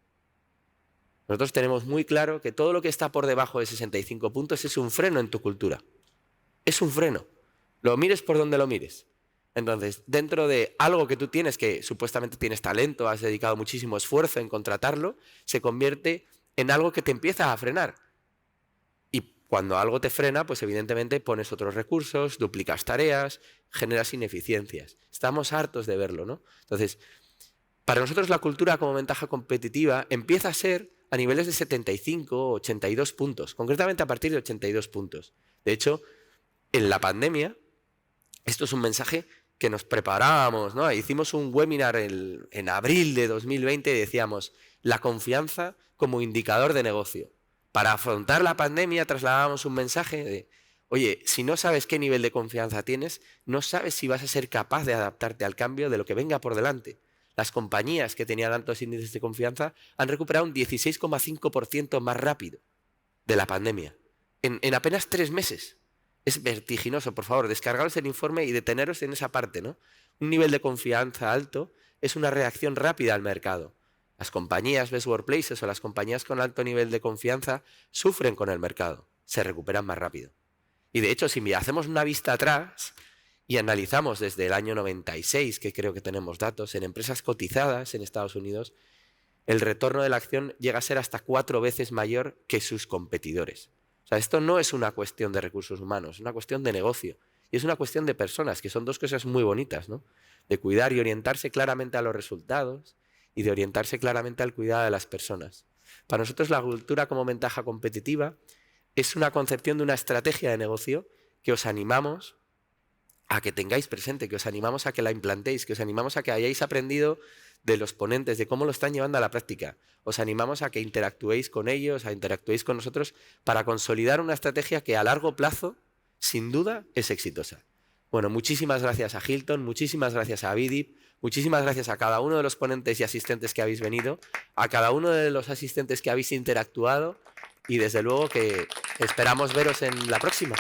Nosotros tenemos muy claro que todo lo que está por debajo de 65 puntos es un freno en tu cultura. Es un freno. Lo mires por donde lo mires. Entonces, dentro de algo que tú tienes, que supuestamente tienes talento, has dedicado muchísimo esfuerzo en contratarlo, se convierte en algo que te empieza a frenar. Y cuando algo te frena, pues evidentemente pones otros recursos, duplicas tareas, generas ineficiencias. Estamos hartos de verlo, ¿no? Entonces, para nosotros la cultura como ventaja competitiva empieza a ser a niveles de 75 o 82 puntos, concretamente a partir de 82 puntos. De hecho, en la pandemia, esto es un mensaje que nos preparábamos, ¿no? Hicimos un webinar en abril de 2020 y decíamos la confianza como indicador de negocio. Para afrontar la pandemia trasladábamos un mensaje de, oye, si no sabes qué nivel de confianza tienes, no sabes si vas a ser capaz de adaptarte al cambio de lo que venga por delante. Las compañías que tenían altos índices de confianza han recuperado un 16,5% más rápido de la pandemia, en apenas 3 meses. Es vertiginoso, por favor, descargaros el informe y deteneros en esa parte, ¿no? Un nivel de confianza alto es una reacción rápida al mercado. Las compañías Best Workplaces o las compañías con alto nivel de confianza sufren con el mercado, se recuperan más rápido. Y de hecho, si hacemos una vista atrás y analizamos desde el año 96, que creo que tenemos datos, en empresas cotizadas en Estados Unidos, el retorno de la acción llega a ser hasta 4 veces mayor que sus competidores. O sea, esto no es una cuestión de recursos humanos, es una cuestión de negocio. Y es una cuestión de personas, que son 2 cosas muy bonitas, ¿no? De cuidar y orientarse claramente a los resultados y de orientarse claramente al cuidado de las personas. Para nosotros la cultura como ventaja competitiva es una concepción de una estrategia de negocio que os animamos a que tengáis presente, que os animamos a que la implantéis, que os animamos a que hayáis aprendido de los ponentes, de cómo lo están llevando a la práctica. Os animamos a que interactuéis con ellos, a interactuéis con nosotros para consolidar una estrategia que a largo plazo, sin duda, es exitosa. Bueno, muchísimas gracias a Hilton, muchísimas gracias a Vidip, muchísimas gracias a cada uno de los ponentes y asistentes que habéis venido, a cada uno de los asistentes que habéis interactuado y desde luego que esperamos veros en la próxima.